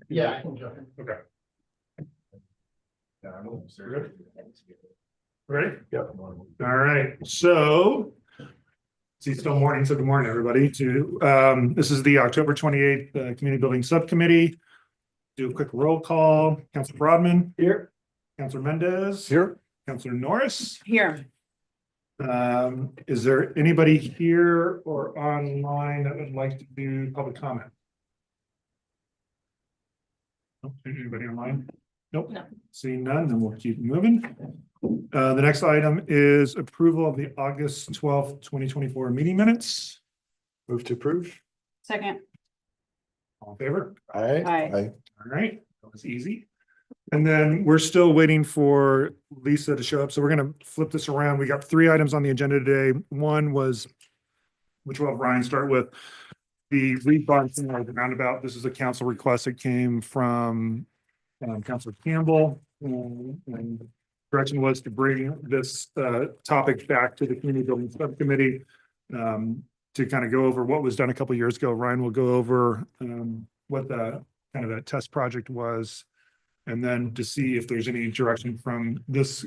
Yeah, I can jump in. Okay. Yeah, I'm Ready? Yep. All right, so. See, still morning, so good morning, everybody. This is the October 28th Community Building Subcommittee. Do a quick roll call. Councilor Broadman. Here. Councilor Mendez. Here. Councilor Norris. Here. Is there anybody here or online that would like to do public comment? Nope. Anybody online? Nope. No. Seeing none, then we'll keep moving. The next item is approval of the August 12th, 2024 meeting minutes. Move to approve. Second. All in favor? Aye. Aye. All right, that was easy. And then we're still waiting for Lisa to show up. So we're going to flip this around. We got 3 items on the agenda today. One was, which we'll have Ryan start with, the rebonding of the roundabout. This is a council request that came from Councilor Campbell. And direction was to bring this topic back to the Community Building Subcommittee to kind of go over what was done a couple of years ago. Ryan will go over what the kind of that test project was, and then to see if there's any direction from this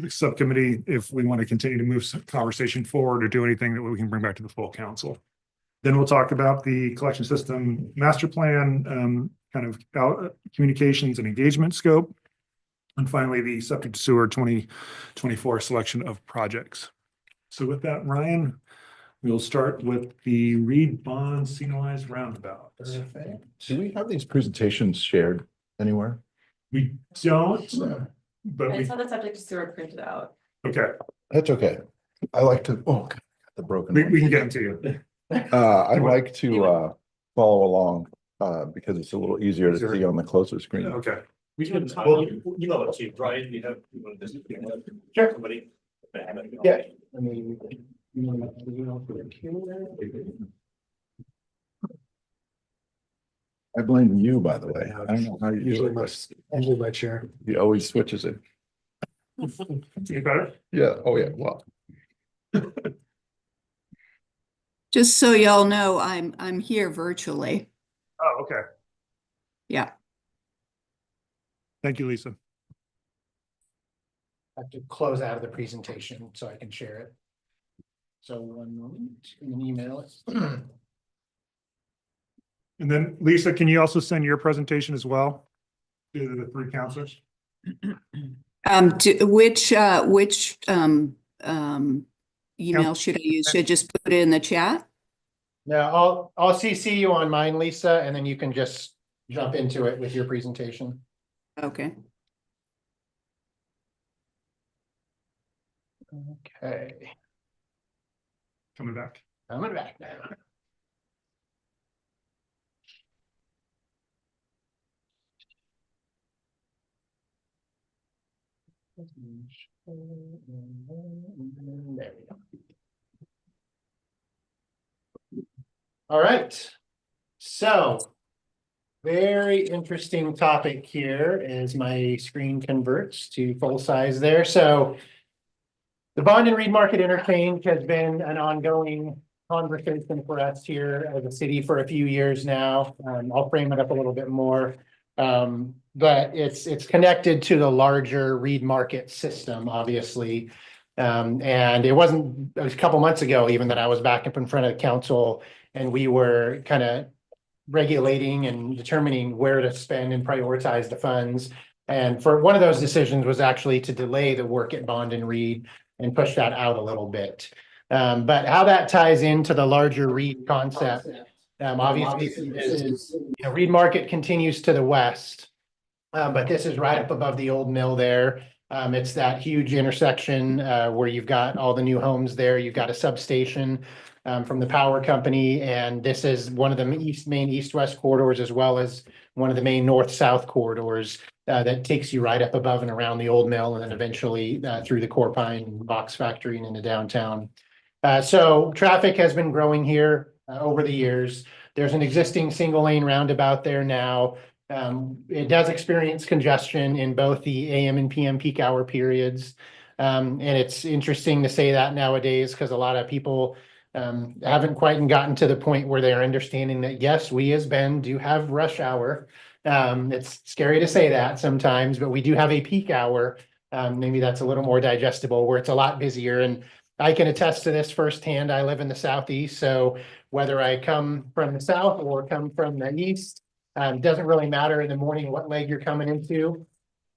subcommittee, if we want to continue to move some conversation forward or do anything that we can bring back to the full council. Then we'll talk about the collection system master plan, kind of communications and engagement scope. And finally, the septic sewer 2024 selection of projects. So with that, Ryan, we'll start with the Reed Bond signalized roundabout. Do we have these presentations shared anywhere? We don't, but I we, saw the subject sewer printed out. okay, That's okay. I like to, oh, God, the broken. we can get them to you. I like to follow along because it's a little easier to Easier. see on the closer screen. Okay. We can talk, Well- you know what, Chief, right? You have, you want this, Sure. somebody. Yeah. I mean. I blame you, by the way. I don't know how you do Usually it, my, but usually my chair. he always switches it. See better? Yeah, oh yeah, well, Just so y'all know, I'm here virtually. Oh, okay. Yeah. Thank you, Lisa. I have to close out of the presentation so I can share it. So 1 moment, and then email it. And then Lisa, can you also send your presentation as well to the 3 counselors? Which email should I use? Should I just put it in the chat? No, I'll CC you on mine, Lisa, and then you can just jump into it with your presentation. Okay. Okay, Coming back. coming back now. There we go. All right, so very interesting topic here as my screen converts to full size there. So the Bond and Reed Market interchange has been an ongoing conversation for us here as a city for a few years now. I'll frame it up a little bit more. But it's connected to the larger Reed Market system, obviously. And it was a couple months ago even that I was back up in front of the council and we were kind of regulating and determining where to spend and prioritize the funds. And for one of those decisions was actually to delay the work at Bond and Reed and push that out a little bit. But how that ties into the larger Reed concept, obviously, is, Reed Market continues to the west, but this is right up above the old mill there. It's that huge intersection where you've got all the new homes there. You've got a substation from the power company, and this is one of the main east-west corridors, as well as one of the main north-south corridors that takes you right up above and around the old mill, and then eventually through the Core Pine box factory and into downtown. So traffic has been growing here over the years. There's an existing single-lane roundabout there now. It does experience congestion in both the AM and PM peak hour periods. And it's interesting to say that nowadays because a lot of people haven't quite gotten to the point where they are understanding that, yes, we as Bend do have rush hour. It's scary to say that sometimes, but we do have a peak hour. Maybe that's a little more digestible where it's a lot busier, and I can attest to this firsthand. I live in the southeast, so whether I come from the south or come from the east, doesn't really matter in the morning what leg you're coming into.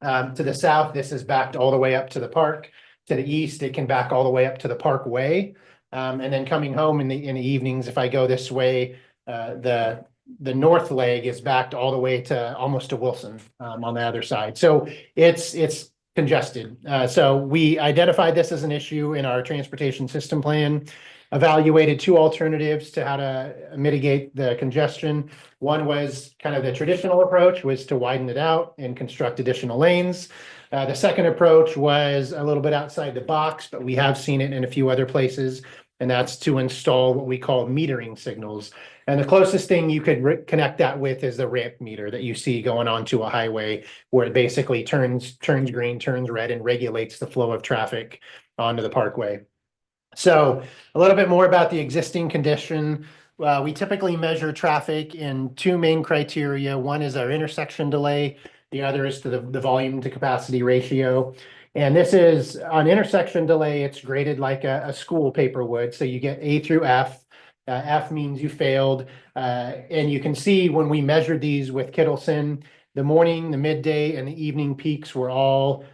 To the south, this is backed all the way up to the park. To the east, it can back all the way up to the parkway. And then coming home in the evenings, if I go this way, the north leg is backed all the way to almost to Wilson on the other side. So it's congested. So we identified this as an issue in our transportation system plan, evaluated two alternatives to how to mitigate the congestion. One was kind of the traditional approach, was to widen it out and construct additional lanes. The second approach was a little bit outside the box, but we have seen it in a few other places, and that's to install what we call metering signals. And the closest thing you could connect that with is the ramp meter that you see going onto a highway, where it basically turns green, turns red, and regulates the flow of traffic onto the parkway. So a little bit more about the existing condition. We typically measure traffic in two main criteria. One is our intersection delay. The other is to the volume to capacity ratio. And this is on intersection delay, it's graded like a school paper would. So you get A through F. F means you failed. And you can see when we measured these with Kittleson, the morning, the midday, and the evening peaks were all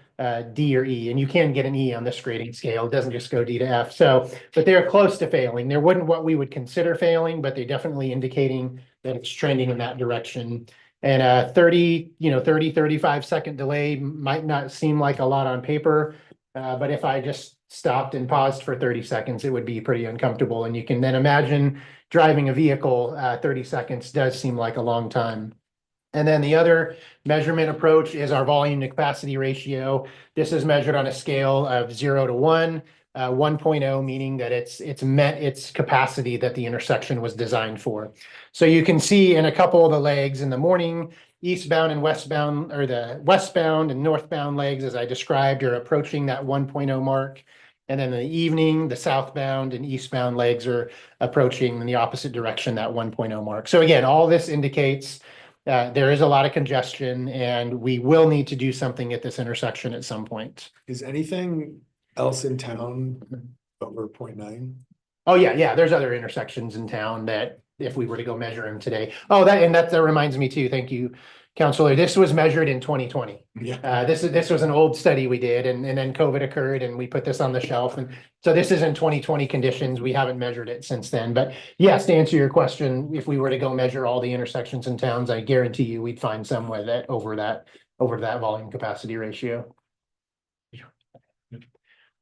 D or E, and you can get an E on this grading scale. It doesn't just go D to F. So, but they're close to failing. They wouldn't what we would consider failing, but they're definitely indicating that it's trending in that direction. And 35-second delay might not seem like a lot on paper, but if I just stopped and paused for 30 seconds, it would be pretty uncomfortable. And you can then imagine driving a vehicle, 30 seconds does seem like a long time. And then the other measurement approach is our volume to capacity ratio. This is measured on a scale of 0 to 1, 1.0 meaning that it's met its capacity that the intersection was designed for. So you can see in a couple of the legs in the morning, eastbound and westbound, or the westbound and northbound legs, as I described, are approaching that 1.0 mark. And then in the evening, the southbound and eastbound legs are approaching in the opposite direction, that 1.0 mark. So again, all this indicates there is a lot of congestion, and we will need to do something at this intersection at some point. Is anything else in town over 0.9? Oh, yeah, there's other intersections in town that if we were to go measure them today. Oh, that reminds me too. Thank you, Counselor. This was measured in 2020. Yeah. This was an old study we did, and then COVID occurred, and we put this on the shelf. And so this is in 2020 conditions. We haven't measured it since then. But yes, to answer your question, if we were to go measure all the intersections in towns, I guarantee you we'd find some with it over that volume capacity ratio.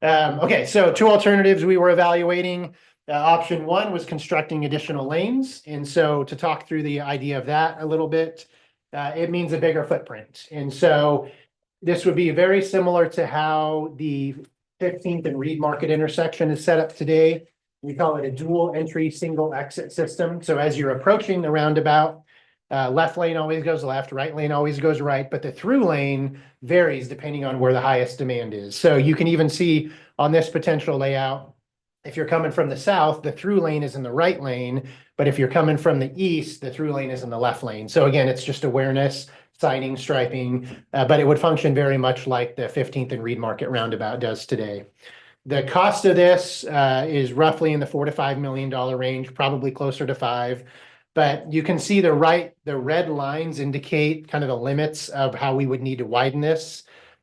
Okay, so two alternatives we were evaluating. Option one was constructing additional lanes. And so to talk through the idea of that a little bit, it means a bigger footprint. And so this would be very similar to how the 15th and Reed Market intersection is set up today. We call it a dual entry, single exit system. So as you're approaching the roundabout, left lane always goes left, right lane always goes right, but the through lane varies depending on where the highest demand is. So you can even see on this potential layout, if you're coming from the south, the through lane is in the right lane, but if you're coming from the east, the through lane is in the left lane. So again, it's just awareness, signing, striping, but it would function very much like the 15th and Reed Market roundabout does today. The cost of this is roughly in the $4 to $5 million range, probably closer to 5. But you can see the red lines indicate kind of the limits of how we would need to widen this.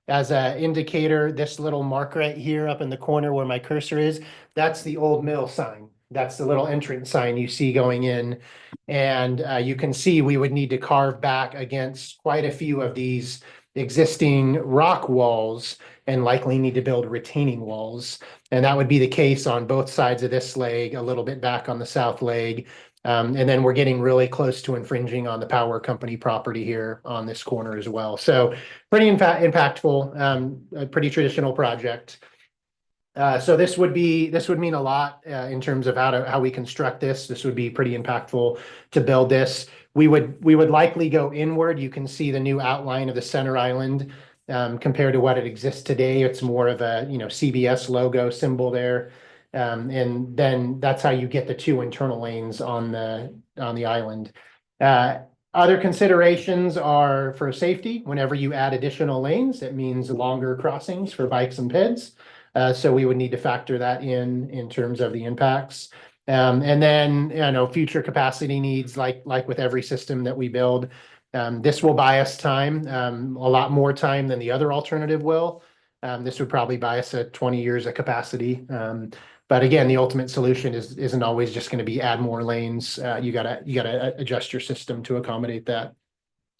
As an indicator, this little mark right here up in the corner where my cursor is, that's the old mill sign. That's the little entrance sign you see going in. And you can see we would need to carve back against quite a few of these existing rock walls and likely need to build retaining walls. And that would be the case on both sides of this leg, a little bit back on the south leg. And then we're getting really close to infringing on the power company property here on this corner as well. So pretty impactful, a pretty traditional project. So this would mean a lot in terms of how we construct this. This would be pretty impactful to build this. We would likely go inward. You can see the new outline of the center island compared to what it exists today. It's more of a CBS logo symbol there. And then that's how you get the two internal lanes on the island. Other considerations are for safety. Whenever you add additional lanes, it means longer crossings for bikes and peds. So we would need to factor that in terms of the impacts. And then, future capacity needs, like with every system that we build. This will buy us time, a lot more time than the other alternative will. This would probably buy us 20 years of capacity. But again, the ultimate solution isn't always just going to be add more lanes. You gotta adjust your system to accommodate that.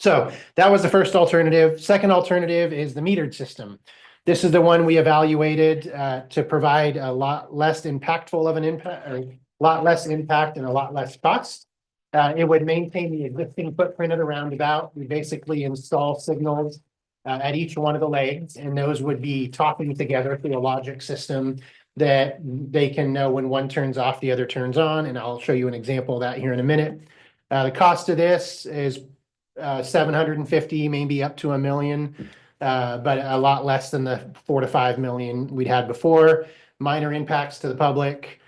So that was the first alternative. Second alternative is the metered system. This is the one we evaluated to provide a lot less impactful of an impact, or a lot less impact and a lot less cost. It would maintain the existing footprint of the roundabout. We basically install signals at each one of the legs, and those would be talking together through a logic system that they can know when one turns off, the other turns on, and I'll show you an example of that here in a minute. The cost of this is 750, maybe up to $1 million, but a lot less than the 4 to 5 million we'd had before. Minor impacts to the public.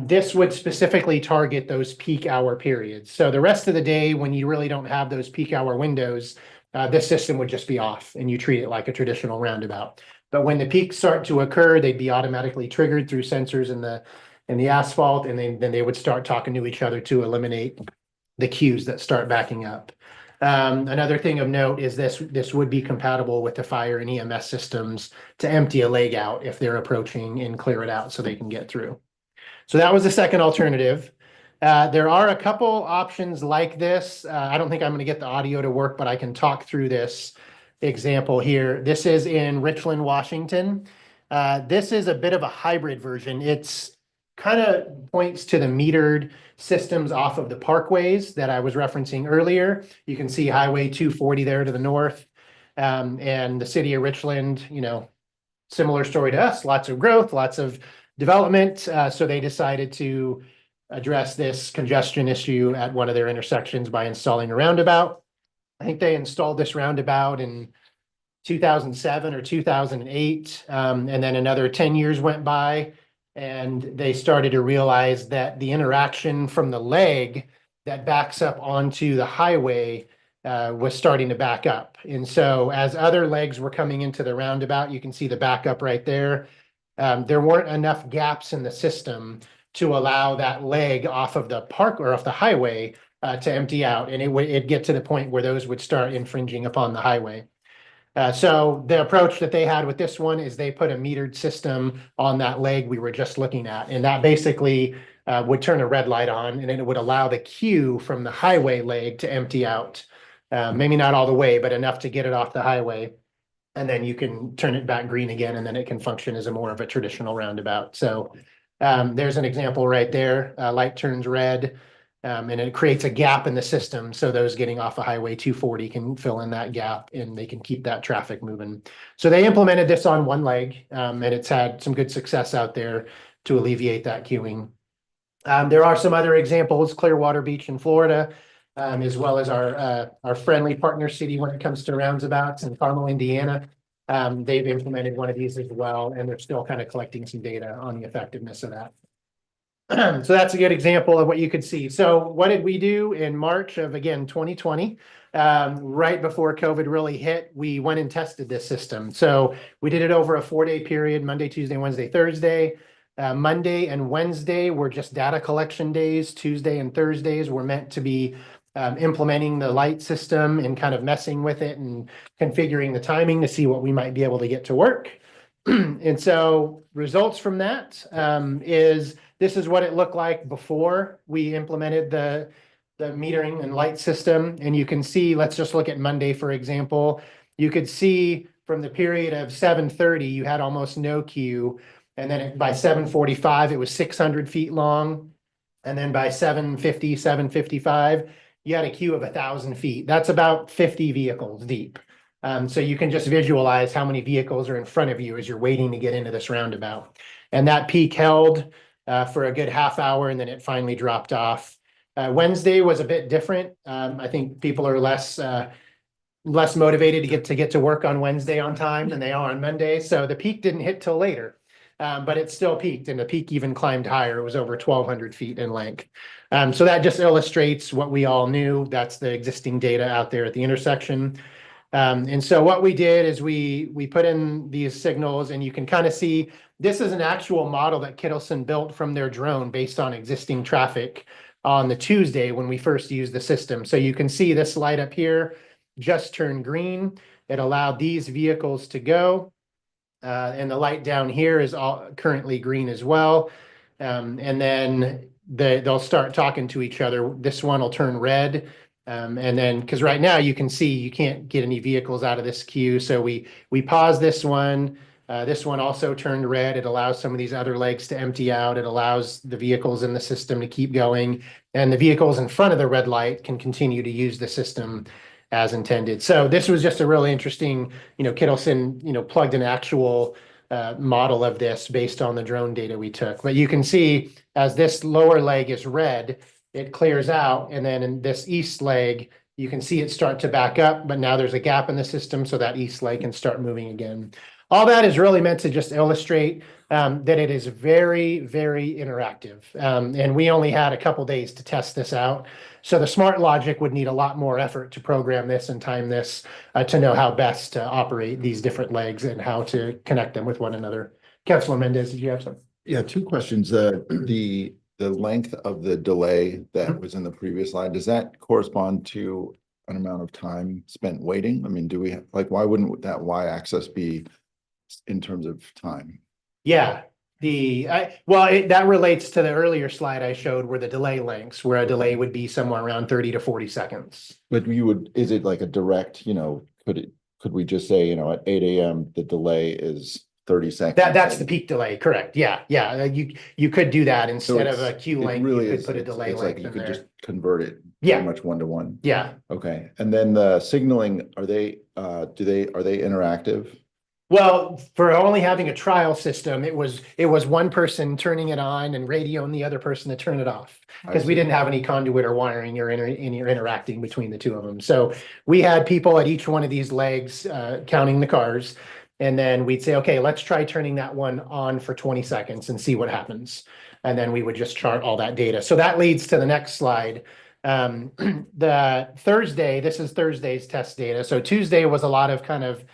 This would specifically target those peak hour periods. So the rest of the day, when you really don't have those peak hour windows, this system would just be off and you treat it like a traditional roundabout. But when the peaks start to occur, they'd be automatically triggered through sensors in the asphalt, and then they would start talking to each other to eliminate the queues that start backing up. Another thing of note is this would be compatible with the fire and EMS systems to empty a leg out if they're approaching and clear it out so they can get through. So that was the second alternative. There are a couple options like this. I don't think I'm going to get the audio to work, but I can talk through this example here. This is in Richland, Washington. This is a bit of a hybrid version. It's kind of points to the metered systems off of the parkways that I was referencing earlier. You can see Highway 240 there to the north, and the city of Richland, similar story to us, lots of growth, lots of development. So they decided to address this congestion issue at one of their intersections by installing a roundabout. I think they installed this roundabout in 2007 or 2008, and then another 10 years went by, and they started to realize that the interaction from the leg that backs up onto the highway was starting to back up. And so as other legs were coming into the roundabout, you can see the backup right there. There weren't enough gaps in the system to allow that leg off of the park or off the highway to empty out, and it'd get to the point where those would start infringing upon the highway. So the approach that they had with this one is they put a metered system on that leg we were just looking at, and that basically would turn a red light on, and it would allow the queue from the highway leg to empty out. Maybe not all the way, but enough to get it off the highway. And then you can turn it back green again, and then it can function as more of a traditional roundabout. So there's an example right there. Light turns red, and it creates a gap in the system. So those getting off of Highway 240 can fill in that gap, and they can keep that traffic moving. So they implemented this on one leg, and it's had some good success out there to alleviate that queuing. There are some other examples, Clearwater Beach in Florida, as well as our friendly partner city when it comes to roundabouts in Carmel, Indiana. They've implemented one of these as well, and they're still kind of collecting some data on the effectiveness of that. So that's a good example of what you could see. So what did we do in March of, again, 2020? Right before COVID really hit, we went and tested this system. So we did it over a 4-day period, Monday, Tuesday, Wednesday, Thursday. Monday and Wednesday were just data collection days. Tuesday and Thursdays were meant to be implementing the light system and kind of messing with it and configuring the timing to see what we might be able to get to work. And so results from that is this is what it looked like before we implemented the metering and light system. And you can see, let's just look at Monday, for example. You could see from the period of 7:30, you had almost no queue. And then by 7:45, it was 600 feet long. And then by 7:50, 7:55, you had a queue of 1,000 feet. That's about 50 vehicles deep. So you can just visualize how many vehicles are in front of you as you're waiting to get into this roundabout. And that peak held for a good half hour, and then it finally dropped off. Wednesday was a bit different. I think people are less motivated to get to work on Wednesday on time than they are on Monday. So the peak didn't hit till later. but it still peaked, and the peak even climbed higher. It was over 1,200 feet in length. So that just illustrates what we all knew. That's the existing data out there at the intersection. And so what we did is we put in these signals, and you can kind of see this is an actual model that Kittleson built from their drone based on existing traffic on the Tuesday when we first used the system. So you can see this light up here just turned green. It allowed these vehicles to go. And the light down here is all currently green as well. And then they'll start talking to each other. This one will turn red. And then, because right now you can see you can't get any vehicles out of this queue. So we pause this one. This one also turned red. It allows some of these other legs to empty out. It allows the vehicles in the system to keep going. And the vehicles in front of the red light can continue to use the system as intended. So this was just a really interesting, Kittleson, plugged an actual model of this based on the drone data we took. But you can see as this lower leg is red, it clears out. And then in this east leg, you can see it start to back up, but now there's a gap in the system so that east leg can start moving again. All that is really meant to just illustrate that it is very, very interactive. And we only had a couple days to test this out. So the smart logic would need a lot more effort to program this and time this to know how best to operate these different legs and how to connect them with one another. Councilor Mendez, did you have something? Yeah, two questions. The length of the delay that was in the previous slide, does that correspond to an amount of time spent waiting? I mean, do we why wouldn't that y-axis be in terms of time? Yeah, that relates to the earlier slide I showed where the delay lengths, where a delay would be somewhere around 30 to 40 seconds. But is it like a direct, could we just say, at 8 a.m. the delay is 30 seconds? That's the peak delay, correct? Yeah. You could do that instead of a queue length. Really you could put a delay length you in could there. just convert it Yeah. pretty much 1-to-1. Yeah. Okay, and then the signaling, are they interactive? Well, for only having a trial system, it was one person turning it on and radioing the other person to turn it off, because we didn't have any conduit or wiring or any interacting between the two of them. So we had people at each one of these legs counting the cars, and then we'd say, okay, let's try turning that one on for 20 seconds and see what happens. And then we would just chart all that data. So that leads to the next slide. The Thursday, this is Thursday's test data. So Tuesday was a lot of kind of,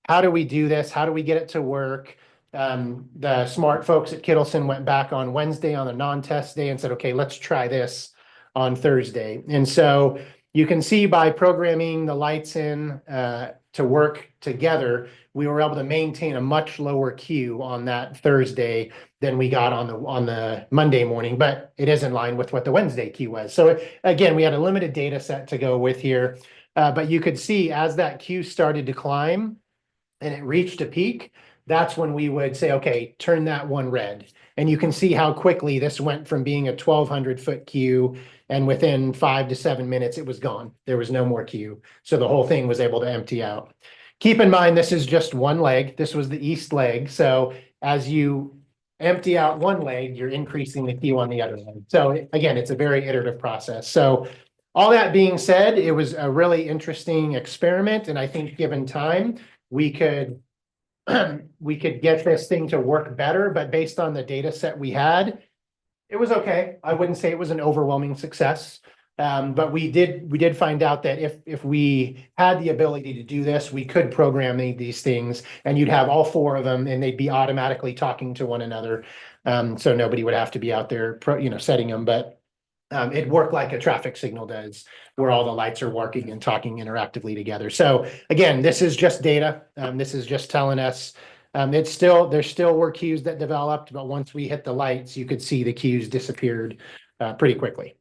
how do we do this? How do we get it to work? The smart folks at Kittleson went back on Wednesday on a non-test day and said, okay, let's try this on Thursday. And so you can see by programming the lights in to work together, we were able to maintain a much lower queue on that Thursday than we got on the Monday morning, but it is in line with what the Wednesday queue was. So again, we had a limited data set to go with here, but you could see as that queue started to climb, and it reached a peak, that's when we would say, okay, turn that one red. And you can see how quickly this went from being a 1,200-foot queue, and within 5 to 7 minutes, it was gone. There was no more queue. So the whole thing was able to empty out. Keep in mind, this is just one leg. This was the east leg. So as you empty out one leg, you're increasing the queue on the other leg. So again, it's a very iterative process. So all that being said, it was a really interesting experiment. And I think given time, we could get this thing to work better, but based on the data set we had, it was okay. I wouldn't say it was an overwhelming success. But we did find out that if we had the ability to do this, we could program these things, and you'd have all four of them and they'd be automatically talking to one another. So nobody would have to be out there, setting them, but it worked like a traffic signal does, where all the lights are working and talking interactively together. So again, this is just data. This is just telling us there still were queues that developed, but once we hit the lights, you could see the queues disappeared pretty quickly.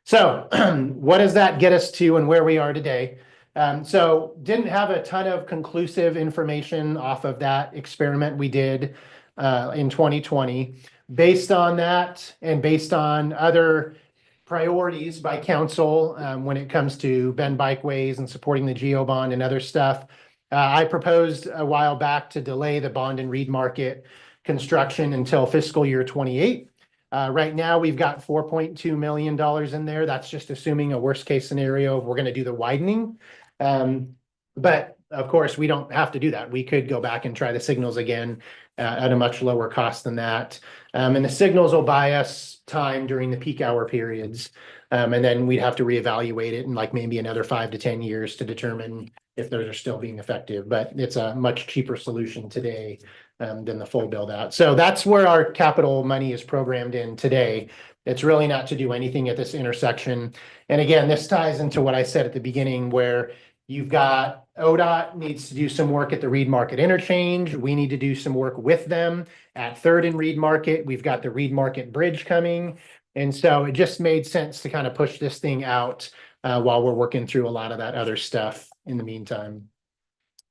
So what does that get us to and where we are today? So didn't have a ton of conclusive information off of that experiment we did in 2020. Based on that and based on other priorities by council when it comes to bend bikeways and supporting the GEO bond and other stuff, I proposed a while back to delay the bond and reed market construction until fiscal year 28. Right now, we've got $4.2 million in there. That's just assuming a worst case scenario if we're going to do the widening. But of course, we don't have to do that. We could go back and try the signals again at a much lower cost than that. And the signals will buy us time during the peak hour periods. And then we'd have to reevaluate it in like maybe another 5 to 10 years to determine if those are still being effective. But it's a much cheaper solution today than the full build out. So that's where our capital money is programmed in today. It's really not to do anything at this intersection. And again, this ties into what I said at the beginning, where you've got ODOT needs to do some work at the Reed Market interchange. We need to do some work with them at Third and Reed Market. We've got the Reed Market Bridge coming. And so it just made sense to kind of push this thing out while we're working through a lot of that other stuff in the meantime.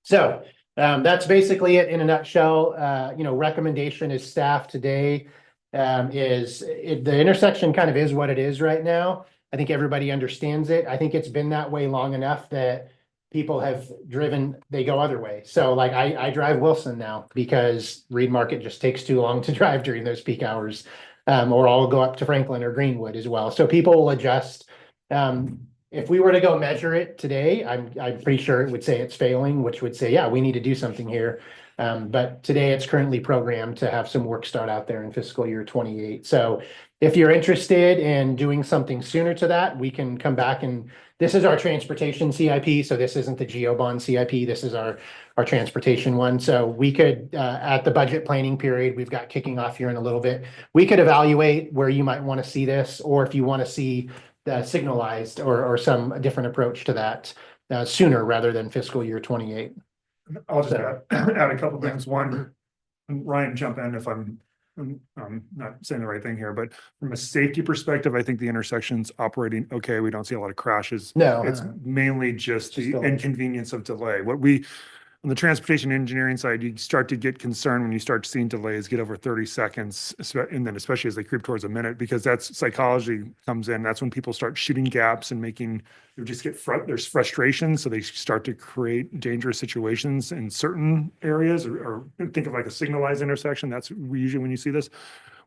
So that's basically it in a nutshell. Recommendation is staff today the intersection kind of is what it is right now. I think everybody understands it. I think it's been that way long enough that people have driven, they go other way. So like I drive Wilson now because Reed Market just takes too long to drive during those peak hours. Or I'll go up to Franklin or Greenwood as well. So people will adjust. If we were to go measure it today, I'm pretty sure it would say it's failing, which would say, yeah, we need to do something here. But today it's currently programmed to have some work start out there in fiscal year 28. So if you're interested in doing something sooner to that, we can come back and this is our transportation CIP. So this isn't the GeoBond CIP. This is our transportation one. So we could, at the budget planning period, we've got kicking off here in a little bit. We could evaluate where you might want to see this, or if you want to see the signalized or some different approach to that sooner rather than fiscal year 28. I'll just add a couple things. One, and Ryan, jump in if I'm not saying the right thing here, but from a safety perspective, I think the intersection's operating okay. We don't see a lot of crashes. No, It's mainly just the the- inconvenience of delay. What we, on the transportation engineering side, you start to get concerned when you start seeing delays get over 30 seconds, and then especially as they creep towards a minute, because that's psychology comes in. That's when people start shooting gaps and making, you just get there's frustration. So they start to create dangerous situations in certain areas, or think of like a signalized intersection. That's usually when you see this.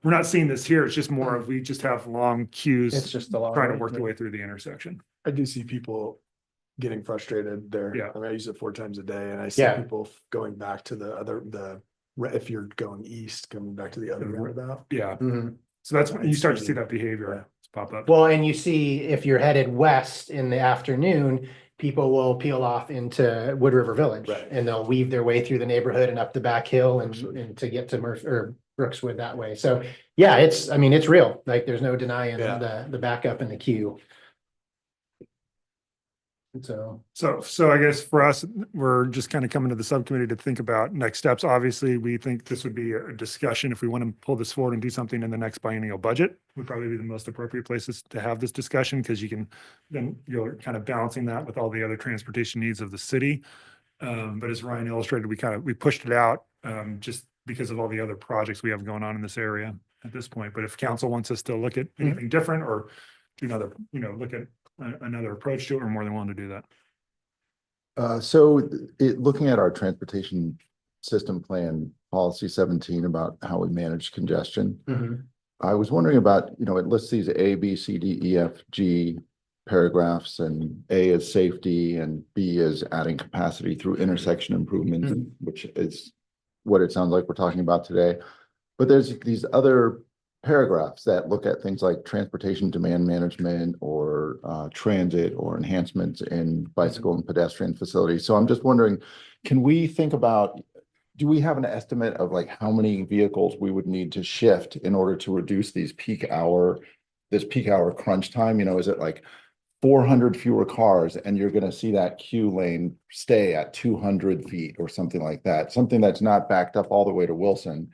We're not seeing this here. It's just more of, we just have long queues It's just a long trying to way. work their way through the intersection. I do see people getting frustrated there. Yeah. I mean, I use it 4 times a day and I see Yeah. people going back to if you're going east, coming back to the other roundabout. Yeah. Mhm. So that's when you start to see that behavior pop up. Well, and you see if you're headed west in the afternoon, people will peel off into Wood River Village Right. and they'll weave their way through the neighborhood and up the back hill Absolutely. and to get to or Brookswood that way. So yeah, it's real. Like there's no denying Yeah. the backup and the queue. So I guess for us, we're just kind of coming to the subcommittee to think about next steps. Obviously, we think this would be a discussion if we want to pull this forward and do something in the next biennial budget. Would probably be the most appropriate places to have this discussion, because you're kind of balancing that with all the other transportation needs of the city. But as Ryan illustrated, we pushed it out just because of all the other projects we have going on in this area at this point. But if council wants us to look at anything different or do another, look at another approach to it, we're more than willing to do that. Looking at our transportation system plan, policy 17 about how we manage congestion. I was wondering about, it lists these A, B, C, D, E, F, G paragraphs, and A is safety and B is adding capacity through intersection improvements, which is what it sounds like we're talking about today. But there's these other paragraphs that look at things like transportation demand management or transit or enhancements in bicycle and pedestrian facilities. So I'm just wondering, can we think about, do we have an estimate of like how many vehicles we would need to shift in order to reduce this peak hour crunch time? Is it like 400 fewer cars and you're going to see that queue lane stay at 200 feet or something like that, something that's not backed up all the way to Wilson?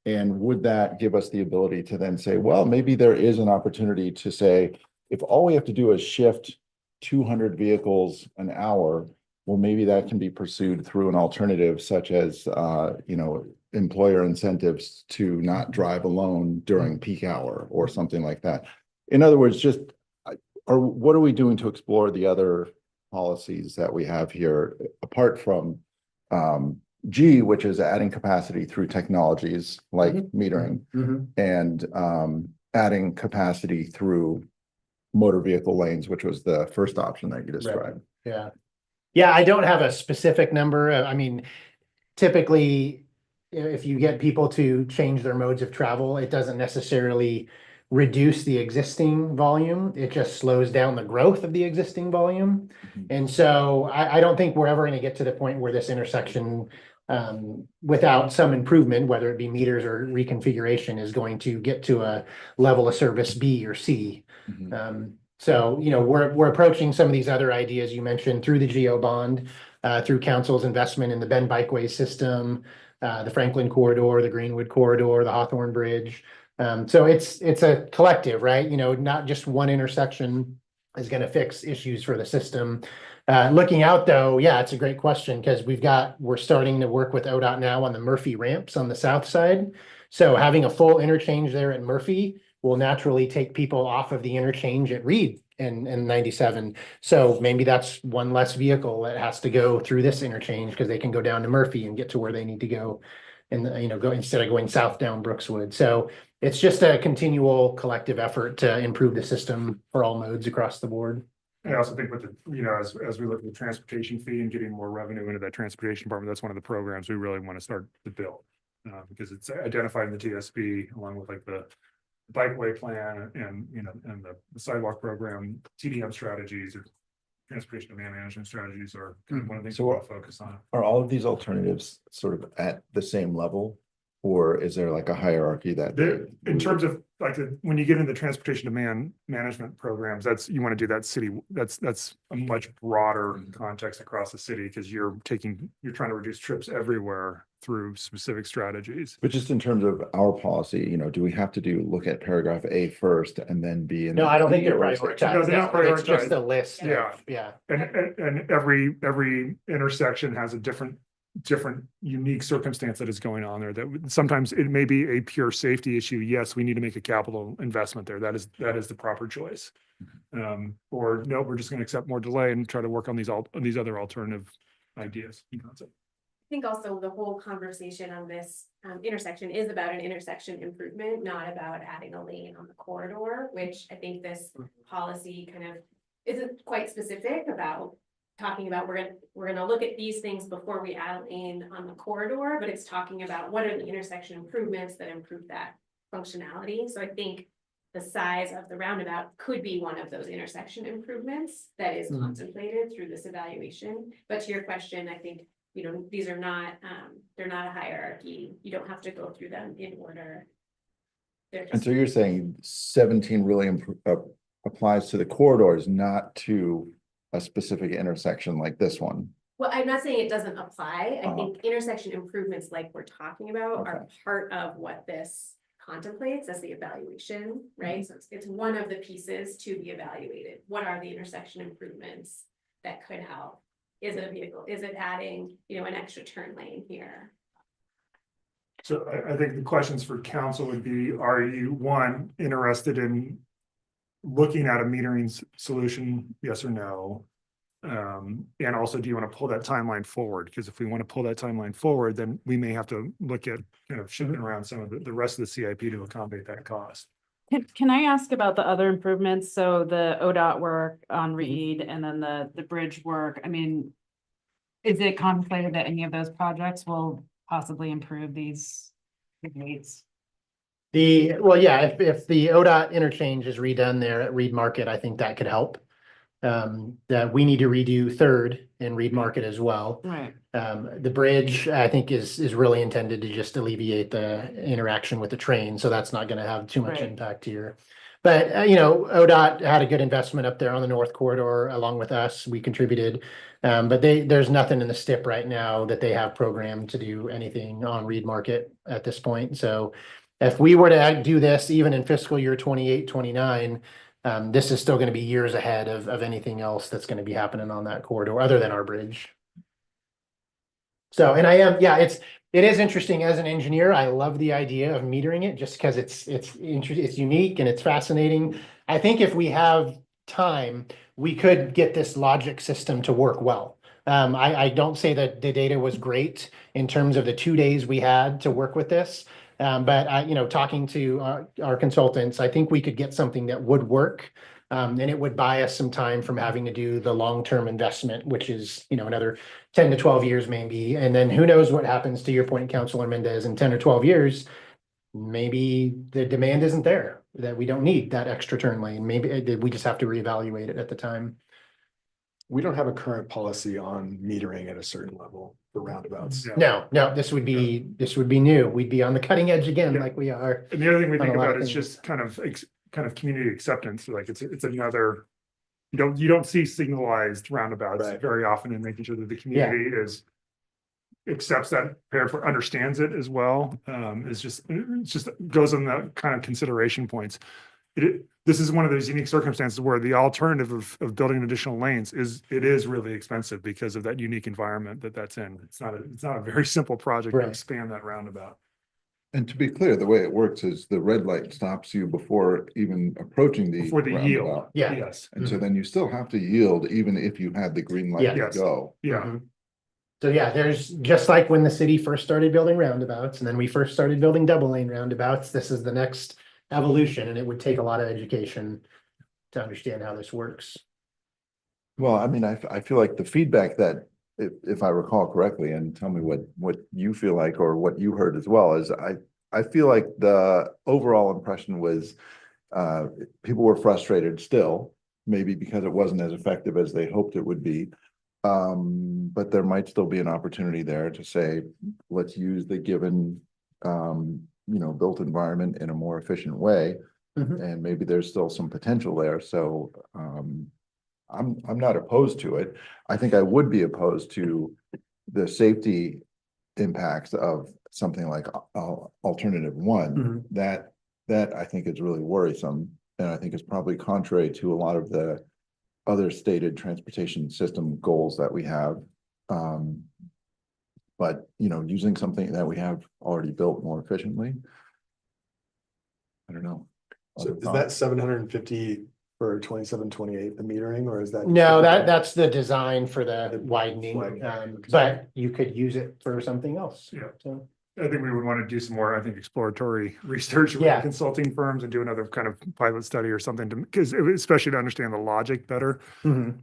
And would that give us the ability to then say, well, maybe there is an opportunity to say, if all we have to do is shift 200 vehicles an hour, well, maybe that can be pursued through an alternative such as, employer incentives to not drive alone during peak hour or something like that. In other words, what are we doing to explore the other policies that we have here, apart from G, which is adding capacity through technologies like metering, and adding capacity through motor vehicle lanes, which was the first option that you described. Yeah. Yeah, I don't have a specific number. I mean, typically, if you get people to change their modes of travel, it doesn't necessarily reduce the existing volume. It just slows down the growth of the existing volume. Mhm. And so I don't think we're ever going to get to the point where this intersection, without some improvement, whether it be meters or reconfiguration, is going to get to a level of service B or C. Mhm. So, we're approaching some of these other ideas you mentioned through the Geo bond, through council's investment in the Bend Bikeway system, the Franklin corridor, the Greenwood corridor, the Hawthorne Bridge. So it's a collective, right? Not just one intersection is going to fix issues for the system. Looking out though, yeah, it's a great question because we're starting to work with ODOT now on the Murphy ramps on the south side. So having a full interchange there at Murphy will naturally take people off of the interchange at Reed and 97. So maybe that's one less vehicle that has to go through this interchange because they can go down to Murphy and get to where they need to go. And, go instead of going south down Brookswood. So it's just a continual collective effort to improve the system for all modes across the board. I also think with as we look at the transportation fee and getting more revenue into that transportation department, that's one of the programs we really want to start to build. Because it's identified in the TSB along with like the bikeway plan and, and the sidewalk program, TDM strategies or transportation demand management strategies are kind of one of the things So we want to focus on. Are all of these alternatives sort of at the same level? Or is there like a hierarchy that? In terms of like, when you get into transportation demand management programs, you want to do that city, that's a much broader context across the city because you're trying to reduce trips everywhere through specific strategies. But just in terms of our policy, do we have to look at paragraph A first and then B? And No, I don't think they're or is it- prioritized. No, they're not It's just prioritized. a list. Yeah. Yeah. And every intersection has a different unique circumstance that is going on there that sometimes it may be a pure safety issue. Yes, we need to make a capital investment there. That is the proper choice. Or no, we're just going to accept more delay and try to work on these other alternative ideas and concepts. I think also the whole conversation on this intersection is about an intersection improvement, not about adding a lane on the corridor, which I think this policy kind of isn't quite specific about talking about we're gonna look at these things before we add a lane on the corridor, but it's talking about what are the intersection improvements that improve that functionality. So I think the size of the roundabout could be one of those intersection improvements that is contemplated through this evaluation. But to your question, I think, these are not, they're not a hierarchy. You don't have to go through them in order. And so you're saying 17 really applies to the corridors, not to a specific intersection like this one? Well, I'm not saying it doesn't apply. I think intersection improvements like we're talking about are part of what this contemplates as the evaluation, right? So it's one of the pieces to be evaluated. What are the intersection improvements that could help? Is it a vehicle? Is it adding, an extra turn lane here? So I think the questions for council would be, are you, one, interested in looking at a metering solution, yes or no? And also, do you want to pull that timeline forward? Because if we want to pull that timeline forward, then we may have to look at kind of shifting around some of the rest of the CIP to accommodate that cost. Can I ask about the other improvements? So the ODOT work on Reed and then the bridge work, I mean, is it contemplated that any of those projects will possibly improve these rates? If the ODOT interchange is redone there at Reed Market, I think that could help. That we need to redo Third and Reed Market as well. Right. The bridge, I think, is really intended to just alleviate the interaction with the train, so that's not gonna have too much Right. impact here. But, ODOT had a good investment up there on the North Corridor along with us. We contributed. But there's nothing in the STIP right now that they have programmed to do anything on Reed Market at this point. So if we were to do this even in fiscal year 28, 29, this is still going to be years ahead of anything else that's going to be happening on that corridor other than our bridge. So, and it is interesting as an engineer. I love the idea of metering it just because it's unique and it's fascinating. I think if we have time, we could get this logic system to work well. I don't say that the data was great in terms of the 2 days we had to work with this. But talking to our consultants, I think we could get something that would work. And it would buy us some time from having to do the long-term investment, which is, another 10 to 12 years maybe. And then who knows what happens, to your point, Councilor Mendez, in 10 or 12 years. Maybe the demand isn't there, that we don't need that extra turn lane. Maybe we just have to reevaluate it at the time. We don't have a current policy on metering at a certain level for roundabouts. Yeah. No, this would be new. We'd be on the cutting edge again, Yeah. like we are. And the other thing we On a think lot about of is things. just kind of community acceptance, like it's another. You don't see signalized roundabouts Right. very often, and making sure that the community accepts that, prepared for, understands it as well. It's just goes on the kind of consideration points. This is one of those unique circumstances where the alternative of building additional lanes is really expensive because of that unique environment that's in. It's not a very simple project to Right. expand that roundabout. And to be clear, the way it works is the red light stops you before even approaching the Before the yield. roundabout. Yeah. Yes. And so then you still have to yield even if you had the green light to Yes. go. Yeah. Mhm. So yeah, there's just like when the city first started building roundabouts and then we first started building double lane roundabouts, this is the next evolution, and it would take a lot of education to understand how this works. Well, I mean, I feel like the feedback that, if I recall correctly, and tell me what you feel like or what you heard as well, is I feel like the overall impression was people were frustrated still, maybe because it wasn't as effective as they hoped it would be. But there might still be an opportunity there to say, let's use the given built environment in a more efficient way. Mhm. And maybe there's still some potential there. So I'm not opposed to it. I think I would be opposed to the safety impacts of something like alternative one. Mhm. That I think is really worrisome, and I think is probably contrary to a lot of the other stated transportation system goals that we have. But using something that we have already built more efficiently. I don't know. So is that 750 for 27-28, the metering, or is that? No, that's the design for the widening, Widening. but you could use it for something else. Yeah. So, I think we would want to do some more, exploratory research with Yeah. consulting firms and do another kind of pilot study or something because especially to understand the logic better. mhm.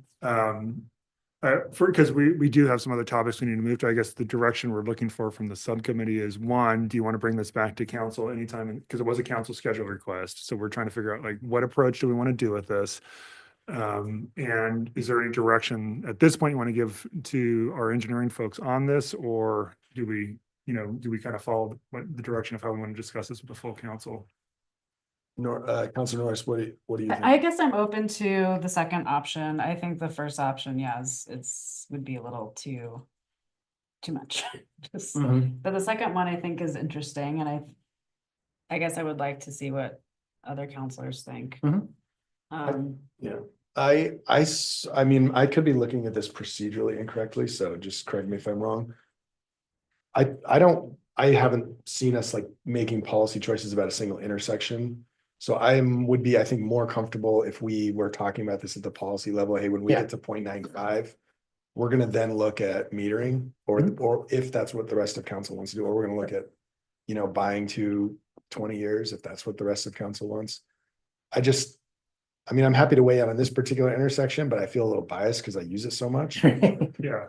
Because we do have some other topics we need to move to. I guess the direction we're looking for from the subcommittee is, one, do you want to bring this back to council anytime? Because it was a council schedule request. So we're trying to figure out like, what approach do we want to do with this? And is there any direction at this point you want to give to our engineering folks on this? Or do we kind of follow the direction of how we want to discuss this with the full council? Councilor Norris, what do you think? I guess I'm open to the second option. I think the first option, would be a little too much. Just, Mhm. but the second one I think is interesting, and I guess I would like to see what other counselors think. Mhm. Yeah, I mean, I could be looking at this procedurally incorrectly, so just correct me if I'm wrong. I haven't seen us like making policy choices about a single intersection. So would be, I think, more comfortable if we were talking about this at the policy level. Hey, when we Yeah. get to 0.95, we're gonna then look at metering, Mhm. or if that's what the rest of council wants to do, or we're gonna look at, buying to 20 years, if that's what the rest of council wants. I mean, I'm happy to weigh in on this particular intersection, but I feel a little biased because I use it so much. Yeah.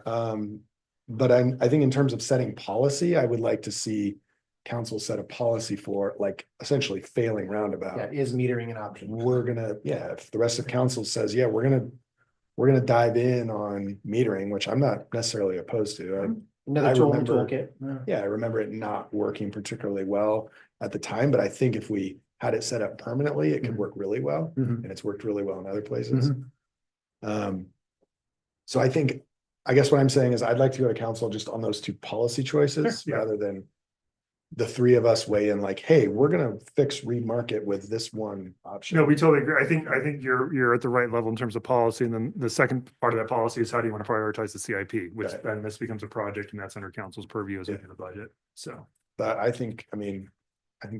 But I think in terms of setting policy, I would like to see council set a policy for like essentially failing roundabout. Yeah, is metering an option? If the rest of council says, yeah, we're gonna dive in on metering, which I'm not necessarily opposed to. Another I tool in the remember- toolkit. I remember it not working particularly well at the time, but I think if we had it set up permanently, it could work really well, Mhm. and it's worked really well in other places. Mhm. So I guess what I'm saying is I'd like to go to council just on those two policy choices Sure, yeah. rather than the three of us weigh in like, hey, we're gonna fix remarket with this one option. No, we totally agree. I think you're at the right level in terms of policy. And then the second part of that policy is how do you want to prioritize the CIP, which Right. then this becomes a project and that's under council's purview as we do the budget. So. But I think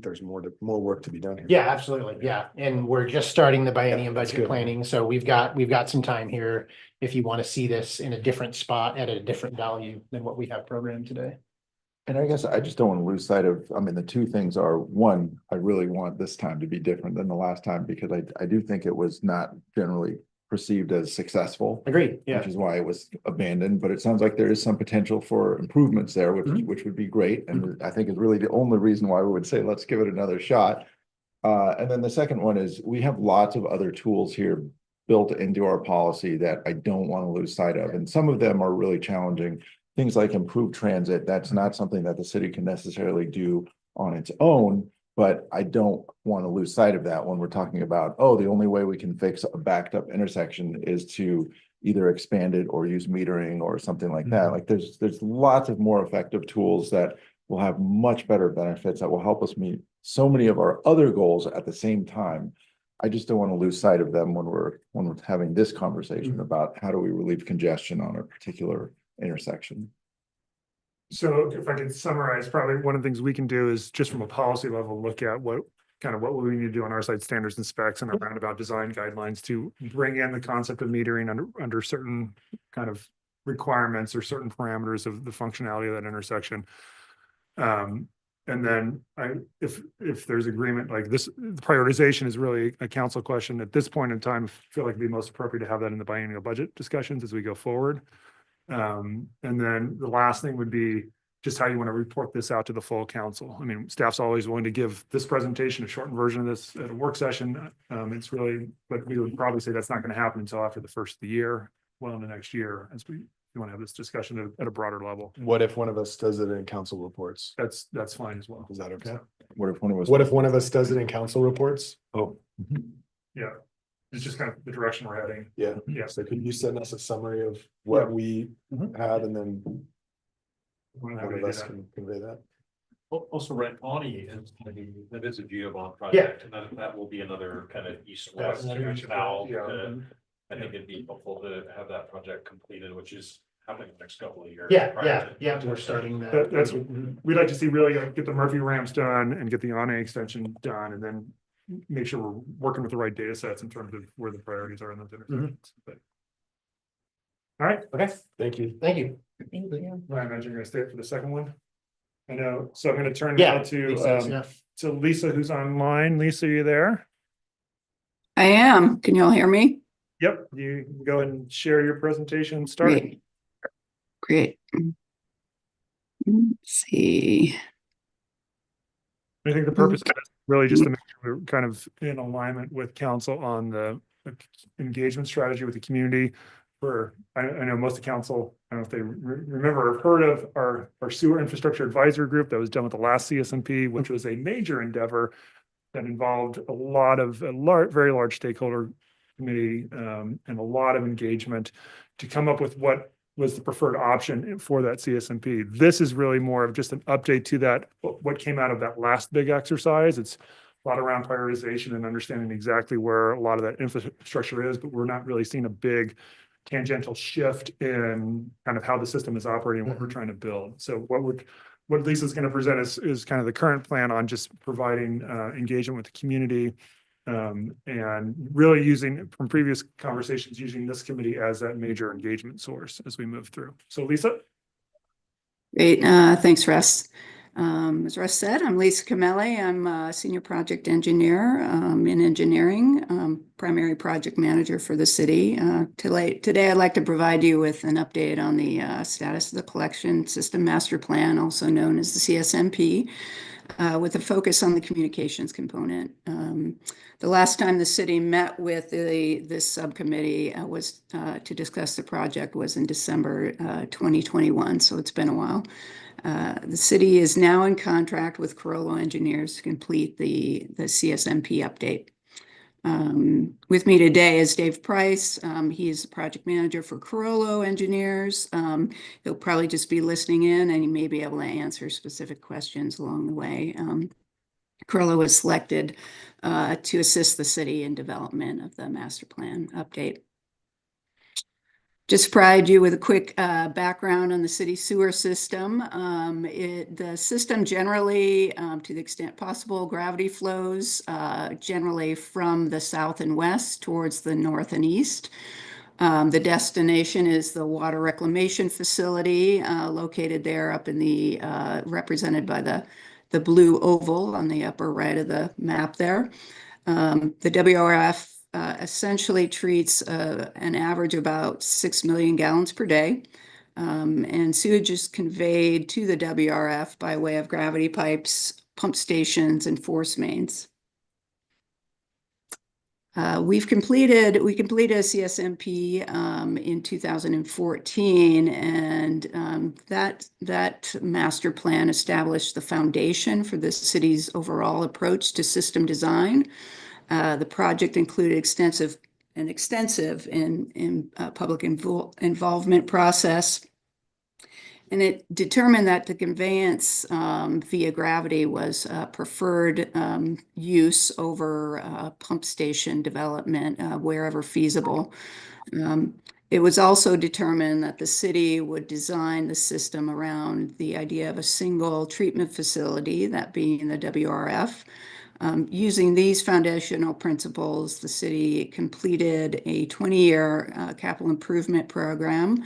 there's more work to be done here. Yeah, absolutely. Yeah. And we're just starting the biennium that's budget good. planning. So we've got some time here. If you want to see this in a different spot at a different value than what we have programmed today. And I guess I just don't want to lose sight of, I mean, the two things are, one, I really want this time to be different than the last time because I do think it was not generally perceived as successful. Agreed, yeah. Which is why it was abandoned, but it sounds like there is some potential for improvements there, which would be great. And I think is really the only reason why we would say, let's give it another shot. And then the second one is we have lots of other tools here built into our policy that I don't want to lose sight of. And some of them are really challenging. Things like improved transit, that's not something that the city can necessarily do on its own. But I don't want to lose sight of that when we're talking about, oh, the only way we can fix a backed up intersection is to either expand it or use metering or something like that. Like there's lots of more effective tools that will have much better benefits that will help us meet so many of our other goals at the same time. I just don't want to lose sight of them when we're having this conversation about how do we relieve congestion on a particular intersection. So if I could summarize, probably one of the things we can do is just from a policy level, look at what we need to do on our side, standards and specs and our roundabout design guidelines to bring in the concept of metering under certain kind of requirements or certain parameters of the functionality of that intersection. And then if there's agreement like this, the prioritization is really a council question at this point in time. I feel like it'd be most appropriate to have that in the biennial budget discussions as we go forward. And then the last thing would be just how you want to report this out to the full council. I mean, staff's always willing to give this presentation, a shortened version of this at a work session. It's really, but we would probably say that's not going to happen until after the first of the year, well, in the next year, as we want to have this discussion at a broader level. What if one of us does it in council reports? That's fine as well. Is that okay? What if one of us? What if one of us does it in council reports? Oh, Yeah. It's just kind of the direction we're heading. yeah. Yeah. So could you send us a summary of what we have and then We're not one gonna of do us that. can convey that? Also, right, Ani is, that is a GeoBond project, and that will be another kind of east-west canal. Yeah. I think it'd be helpful to have that project completed, which is happening the next couple of years. Yeah, we're starting that. That's what we'd like to see, really get the Murphy ramps done and get the Ani extension done, and then make sure we're working with the right data sets in terms of where the priorities are in those intersections. But- All right, Okay, Thank you. thank you. Thank you. I imagine you're gonna stay for the second one. I know, so I'm gonna turn Yeah. now to Yeah. to Lisa, who's online. Lisa, you there? I am. Can you all hear me? Yep, you can go ahead and share your presentation starting. Great. Let's see. I think the purpose of it is really just to make sure we're kind of in alignment with council on the engagement strategy with the community. I know most of council, I don't know if they remember or have heard of our sewer infrastructure advisory group that was done with the last CSMP, which was a major endeavor that involved a lot of very large stakeholder committee and a lot of engagement to come up with what was the preferred option for that CSMP. This is really more of just an update to that, what came out of that last big exercise. It's a lot around prioritization and understanding exactly where a lot of that infrastructure is, but we're not really seeing a big tangential shift in kind of how the system is operating, what we're trying to build. So what Lisa's going to present is kind of the current plan on just providing engagement with the community and really using from previous conversations, using this committee as that major engagement source as we move through. So Lisa. Great. Thanks, Russ. As Russ said, I'm Lisa Camelli. I'm a senior project engineer in engineering, primary project manager for the city. Today, I'd like to provide you with an update on the status of the collection system master plan, also known as the CSMP, with a focus on the communications component. The last time the city met with this subcommittee was to discuss the project was in December 2021, so it's been a while. The city is now in contract with Carollo Engineers to complete the CSMP update. With me today is Dave Price. He is the project manager for Carollo Engineers. He'll probably just be listening in and he may be able to answer specific questions along the way. Carollo was selected to assist the city in development of the master plan update. Just provide you with a quick background on the city sewer system. The system generally, to the extent possible, gravity flows generally from the south and west towards the north and east. The destination is the water reclamation facility located there up in the, represented by the blue oval on the upper right of the map there. The WRF essentially treats an average about 6 million gallons per day. And sewage is conveyed to the WRF by way of gravity pipes, pump stations, and force mains. We completed a CSMP in 2014, and that master plan established the foundation for the city's overall approach to system design. The project included extensive public involvement process. And it determined that the conveyance via gravity was preferred use over pump station development wherever feasible. It was also determined that the city would design the system around the idea of a single treatment facility, that being the WRF. Using these foundational principles, the city completed a 20-year capital improvement program,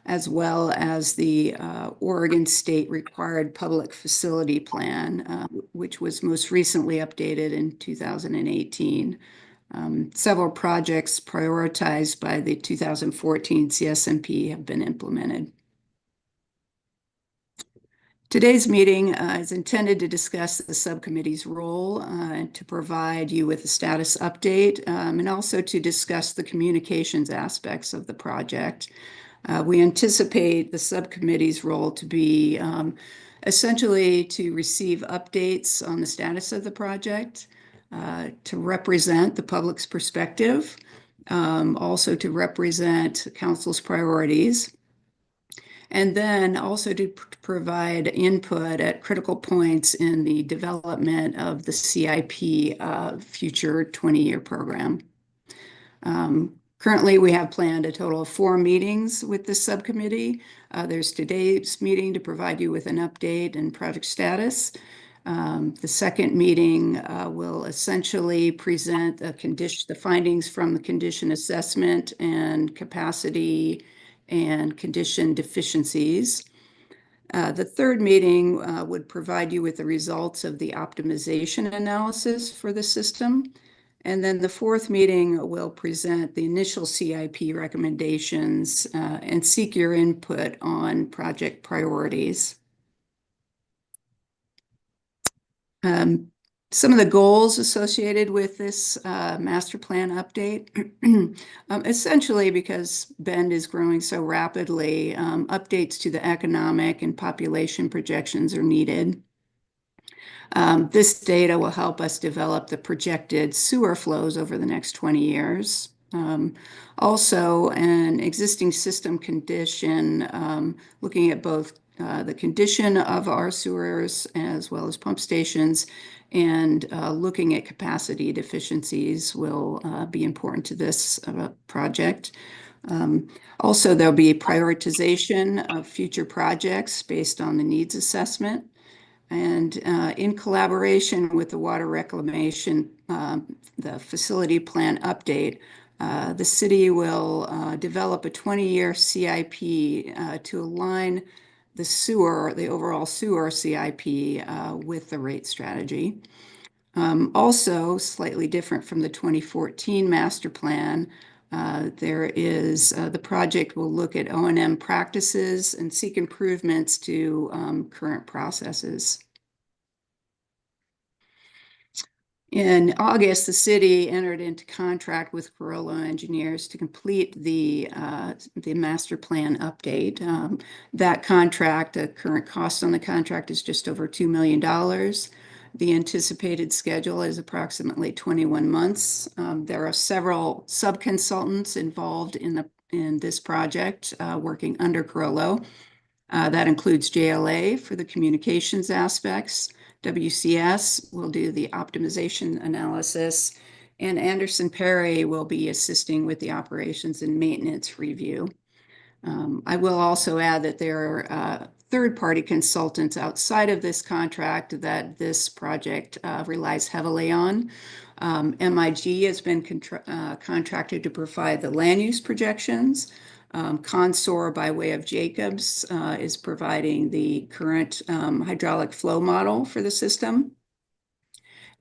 as well as the Oregon State Required Public Facility Plan, which was most recently updated in 2018. Several projects prioritized by the 2014 CSMP have been implemented. Today's meeting is intended to discuss the subcommittee's role and to provide you with a status update and also to discuss the communications aspects of the project. We anticipate the subcommittee's role to be essentially to receive updates on the status of the project, to represent the public's perspective, also to represent council's priorities, and then also to provide input at critical points in the development of the CIP future 20-year program. Currently, we have planned a total of 4 meetings with the subcommittee. There's today's meeting to provide you with an update and project status. The second meeting will essentially present the findings from the condition assessment and capacity and condition deficiencies. The third meeting would provide you with the results of the optimization analysis for the system. And then the fourth meeting will present the initial CIP recommendations and seek your input on project priorities. Some of the goals associated with this master plan update, essentially because Bend is growing so rapidly, updates to the economic and population projections are needed. This data will help us develop the projected sewer flows over the next 20 years. Also, an existing system condition, looking at both the condition of our sewers as well as pump stations, and looking at capacity deficiencies will be important to this project. Also, there'll be prioritization of future projects based on the needs assessment. And in collaboration with the water reclamation, the facility plan update, the city will develop a 20-year CIP to align the overall sewer CIP with the rate strategy. Also, slightly different from the 2014 master plan, the project will look at O&M practices and seek improvements to current processes. In August, the city entered into contract with Carollo Engineers to complete the master plan update. That contract, the current cost on the contract is just over $2 million. The anticipated schedule is approximately 21 months. There are several sub-consultants involved in this project working under Carollo. That includes JLA for the communications aspects. WCS will do the optimization analysis, and Anderson Perry will be assisting with the operations and maintenance review. I will also add that there are third-party consultants outside of this contract that this project relies heavily on. MIG has been contracted to provide the land use projections. Consor by way of Jacobs is providing the current hydraulic flow model for the system.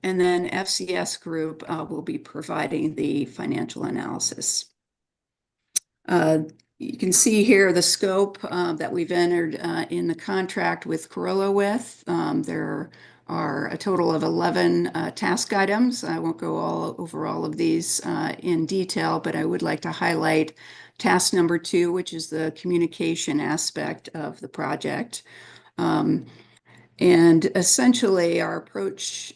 And then FCS Group will be providing the financial analysis. You can see here the scope that we've entered in the contract with Corolla with. There are a total of 11 task items. I won't go over all of these in detail, but I would like to highlight task number 2, which is the communication aspect of the project. And essentially, our approach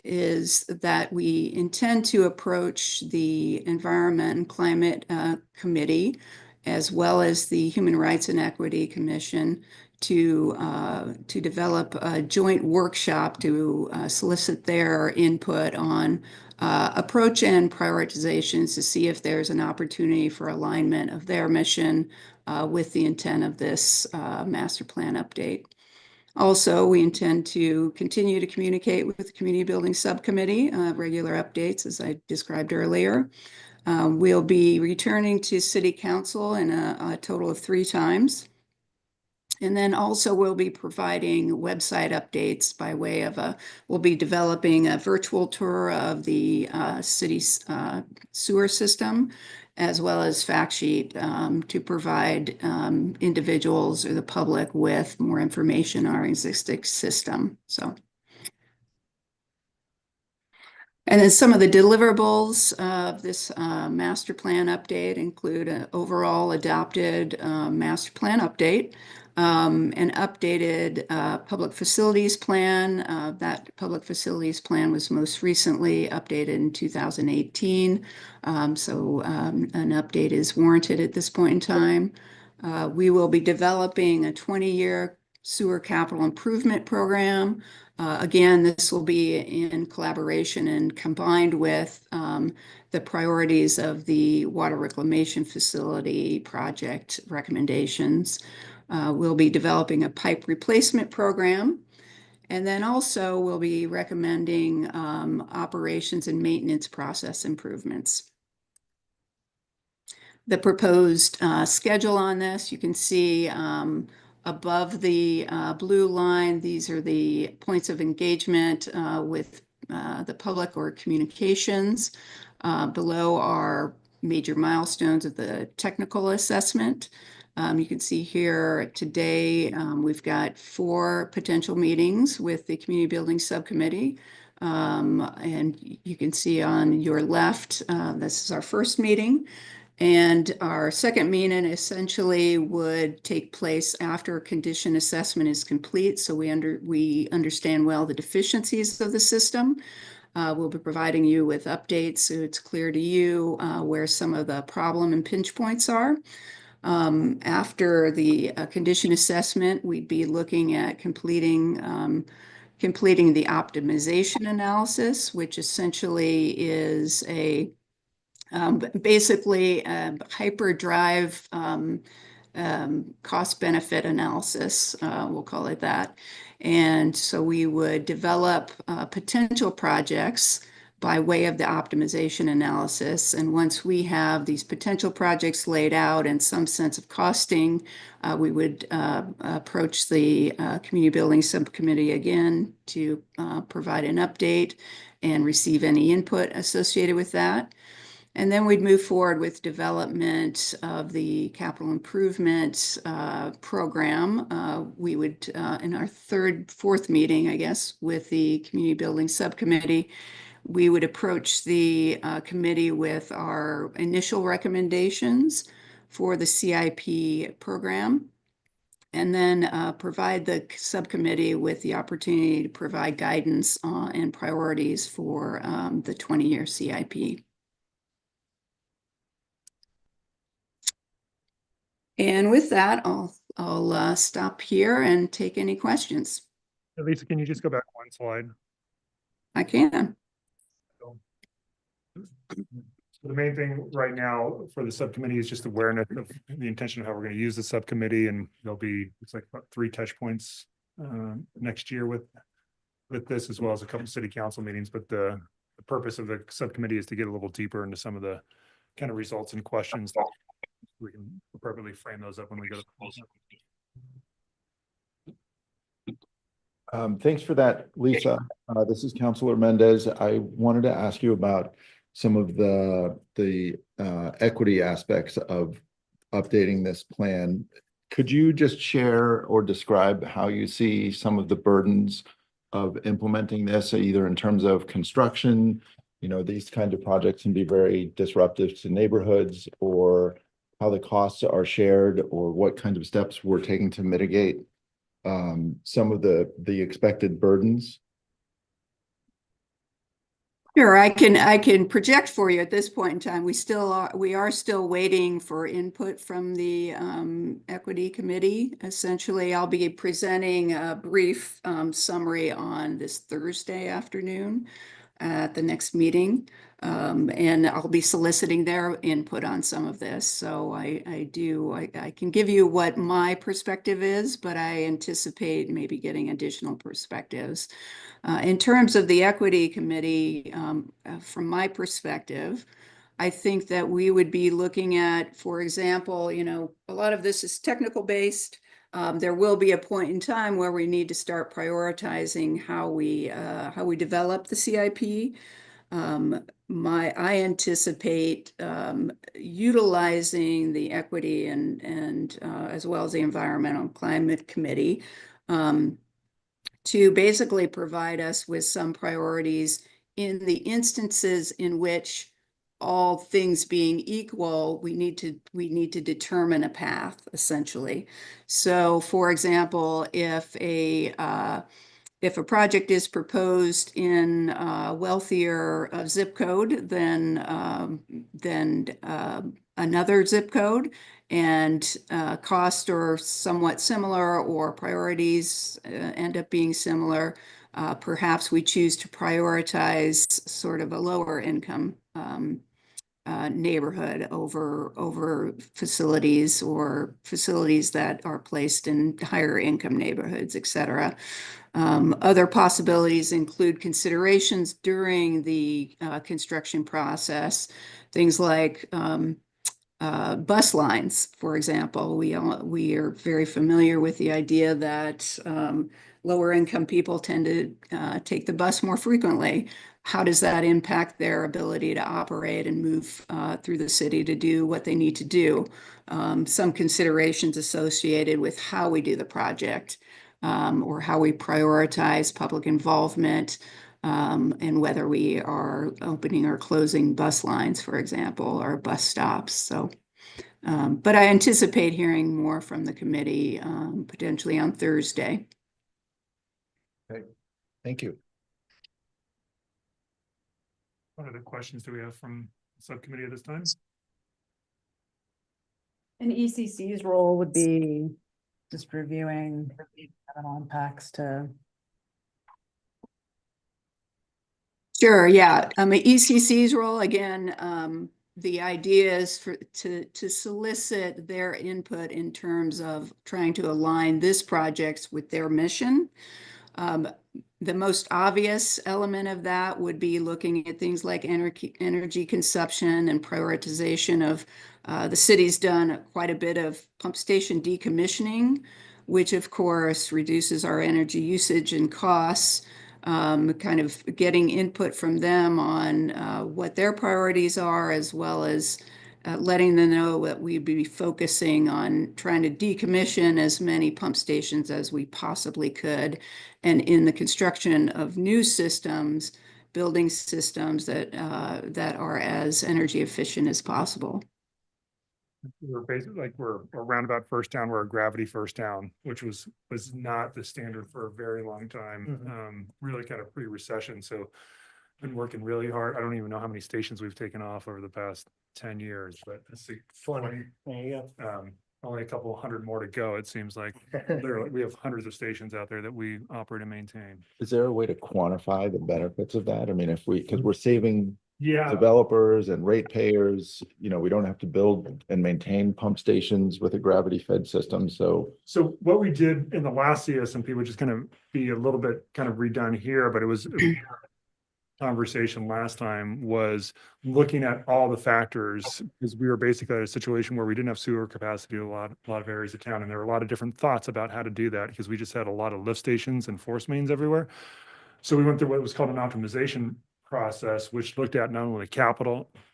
is that we intend to approach the Environment and Climate Committee, as well as the Human Rights and Equity Commission, to develop a joint workshop to solicit their input on approach and prioritizations to see if there's an opportunity for alignment of their mission with the intent of this master plan update. Also, we intend to continue to communicate with the Community Building Subcommittee, regular updates, as I described earlier. We'll be returning to City Council in a total of 3 times. And then also we'll be providing website updates by way of we'll be developing a virtual tour of the city's sewer system, as well as fact sheet to provide individuals or the public with more information on our existing system. So, and then some of the deliverables of this master plan update include an overall adopted master plan update, an updated public facilities plan. That public facilities plan was most recently updated in 2018. So an update is warranted at this point in time. We will be developing a 20-year sewer capital improvement program. Again, this will be in collaboration and combined with the priorities of the water reclamation facility project recommendations. We'll be developing a pipe replacement program. And then also we'll be recommending operations and maintenance process improvements. The proposed schedule on this, you can see above the blue line, these are the points of engagement with the public or communications. Below are major milestones of the technical assessment. You can see here today, we've got 4 potential meetings with the Community Building Subcommittee. And you can see on your left, this is our first meeting. And our second meeting essentially would take place after a condition assessment is complete. So we understand well the deficiencies of the system. We'll be providing you with updates so it's clear to you where some of the problem and pinch points are. After the condition assessment, we'd be looking at completing the optimization analysis, which essentially is basically a hyperdrive cost benefit analysis, we'll call it that. And so we would develop potential projects by way of the optimization analysis. And once we have these potential projects laid out and some sense of costing, we would approach the Community Building Subcommittee again to provide an update and receive any input associated with that. And then we'd move forward with development of the capital improvement program. We would, in our 4th meeting, I guess, with the Community Building Subcommittee, we would approach the committee with our initial recommendations for the CIP program, and then provide the subcommittee with the opportunity to provide guidance and priorities for the 20-year CIP. And with that, I'll stop here and take any questions. Lisa, can you just go back 1 slide? I can. So the main thing right now for the subcommittee is just awareness of the intention of how we're going to use the subcommittee, and there'll be, it's like about 3 touch points next year with this, as well as a couple of city council meetings. But the the purpose of the subcommittee is to get a little deeper into some of the kind of results and questions that we can appropriately frame those up when we go to close. Thanks for that, Lisa. This is Councilor Mendez. I wanted to ask you about some of the equity aspects of updating this plan. Could you just share or describe how you see some of the burdens of implementing this, either in terms of construction? You know, these kinds of projects can be very disruptive to neighborhoods, or how the costs are shared, or what kinds of steps we're taking to mitigate some of the expected burdens. Sure, I can project for you at this point in time. We are still waiting for input from the equity committee. Essentially, I'll be presenting a brief summary on this Thursday afternoon at the next meeting. And I'll be soliciting their input on some of this. So I can give you what my perspective is, but I anticipate maybe getting additional perspectives. In terms of the equity committee, from my perspective, I think that we would be looking at, for example, you know, a lot of this is technical based. There will be a point in time where we need to start prioritizing how we develop the CIP. I anticipate utilizing the equity and as well as the environmental climate committee to basically provide us with some priorities in the instances in which, all things being equal, we need to determine a path, essentially. So, for example, if a project is proposed in a wealthier zip code than another zip code, and costs are somewhat similar, or priorities end up being similar, perhaps we choose to prioritize sort of a lower income neighborhood over facilities, or facilities that are placed in higher income neighborhoods, et cetera. Other possibilities include considerations during the construction process, things like bus lines, for example. We are very familiar with the idea that lower income people tend to take the bus more frequently. How does that impact their ability to operate and move through the city to do what they need to do? Some considerations associated with how we do the project, or how we prioritize public involvement, and whether we are opening or closing bus lines, for example, or bus stops. So, but I anticipate hearing more from the committee potentially on Thursday. Okay, thank you. What other questions do we have from the subcommittee at this time? And ECC's role would be just reviewing environmental impacts to. Sure, yeah. ECC's role, again, the idea is to solicit their input in terms of trying to align this project with their mission. The most obvious element of that would be looking at things like energy consumption and prioritization of the city's done quite a bit of pump station decommissioning, which of course reduces our energy usage and costs. Kind of getting input from them on what their priorities are, as well as letting them know that we'd be focusing on trying to decommission as many pump stations as we possibly could. And in the construction of new systems, building systems that are as energy efficient as possible. We're basically we're a roundabout first down, we're a gravity first down, which was not the standard for a very long time. Really kind of pre-recession. So been working really hard. I don't even know how many stations we've taken off over the past 10 years, but let's see, 20. There you go. Only a couple hundred more to go. It seems like literally we have hundreds of stations out there that we operate and maintain. Is there a way to quantify the benefits of that? I mean, because we're saving Yeah, developers and ratepayers, you know, we don't have to build and maintain pump stations with a gravity fed system. So what we did in the last CSMP, which is going to be a little bit kind of redone here, but it was conversation last time was looking at all the factors, because we were basically at a situation where we didn't have sewer capacity in a lot of areas of town, and there were a lot of different thoughts about how to do that, because we just had a lot of lift stations and force mains everywhere. So we went through what was called an optimization process, which looked at not only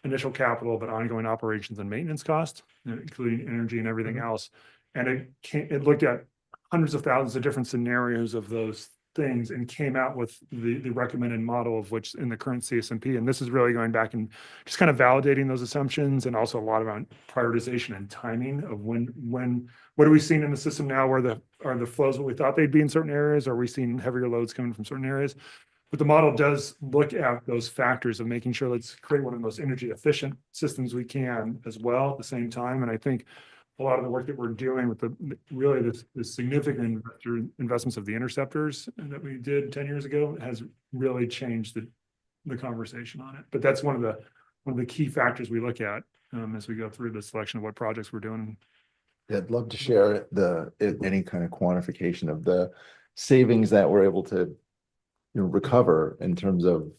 initial capital, but ongoing operations and maintenance costs, including energy and everything else. And it looked at hundreds of thousands of different scenarios of those things and came out with the recommended model of which in the current CSMP. And this is really going back and just kind of validating those assumptions, and also a lot around prioritization and timing of what are we seeing in the system now? Are the flows what we thought they'd be in certain areas? Are we seeing heavier loads coming from certain areas? But the model does look at those factors of making sure let's create one of the most energy efficient systems we can as well at the same time. And I think a lot of the work that we're doing with the significant investments of the interceptors that we did 10 years ago has really changed the conversation on it. But that's one of the key factors we look at as we go through the selection of what projects we're doing. Yeah, I'd love to share any kind of quantification of the savings that we're able to recover in terms of,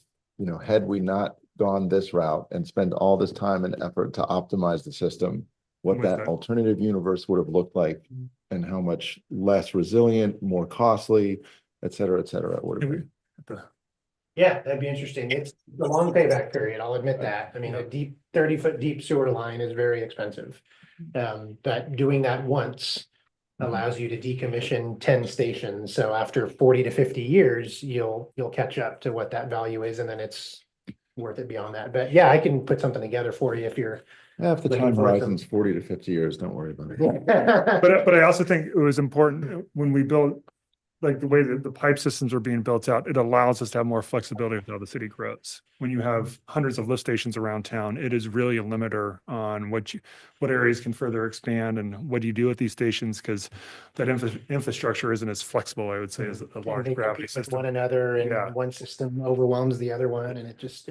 had we not gone this route and spend all this time and effort to optimize the system, what that alternative universe would have looked like, and how much less resilient, more costly, et cetera, it would have been. Yeah, that'd be interesting. It's a long payback period, I'll admit that. I mean, a 30-foot deep sewer line is very expensive. But doing that once allows you to decommission 10 stations. So after 40 to 50 years, you'll catch up to what that value is, and then it's worth it beyond that. But yeah, I can put something together for you if you're. If the time horizon's 40 to 50 years, don't worry about it. But I also think it was important when we built, like the way that the pipe systems are being built out, it allows us to have more flexibility with how the city grows. When you have hundreds of lift stations around town, it is really a limiter on what areas can further expand and what do you do with these stations, because that infrastructure isn't as flexible, I would say, as a large gravity system. One another, and one system overwhelms the other one, and it just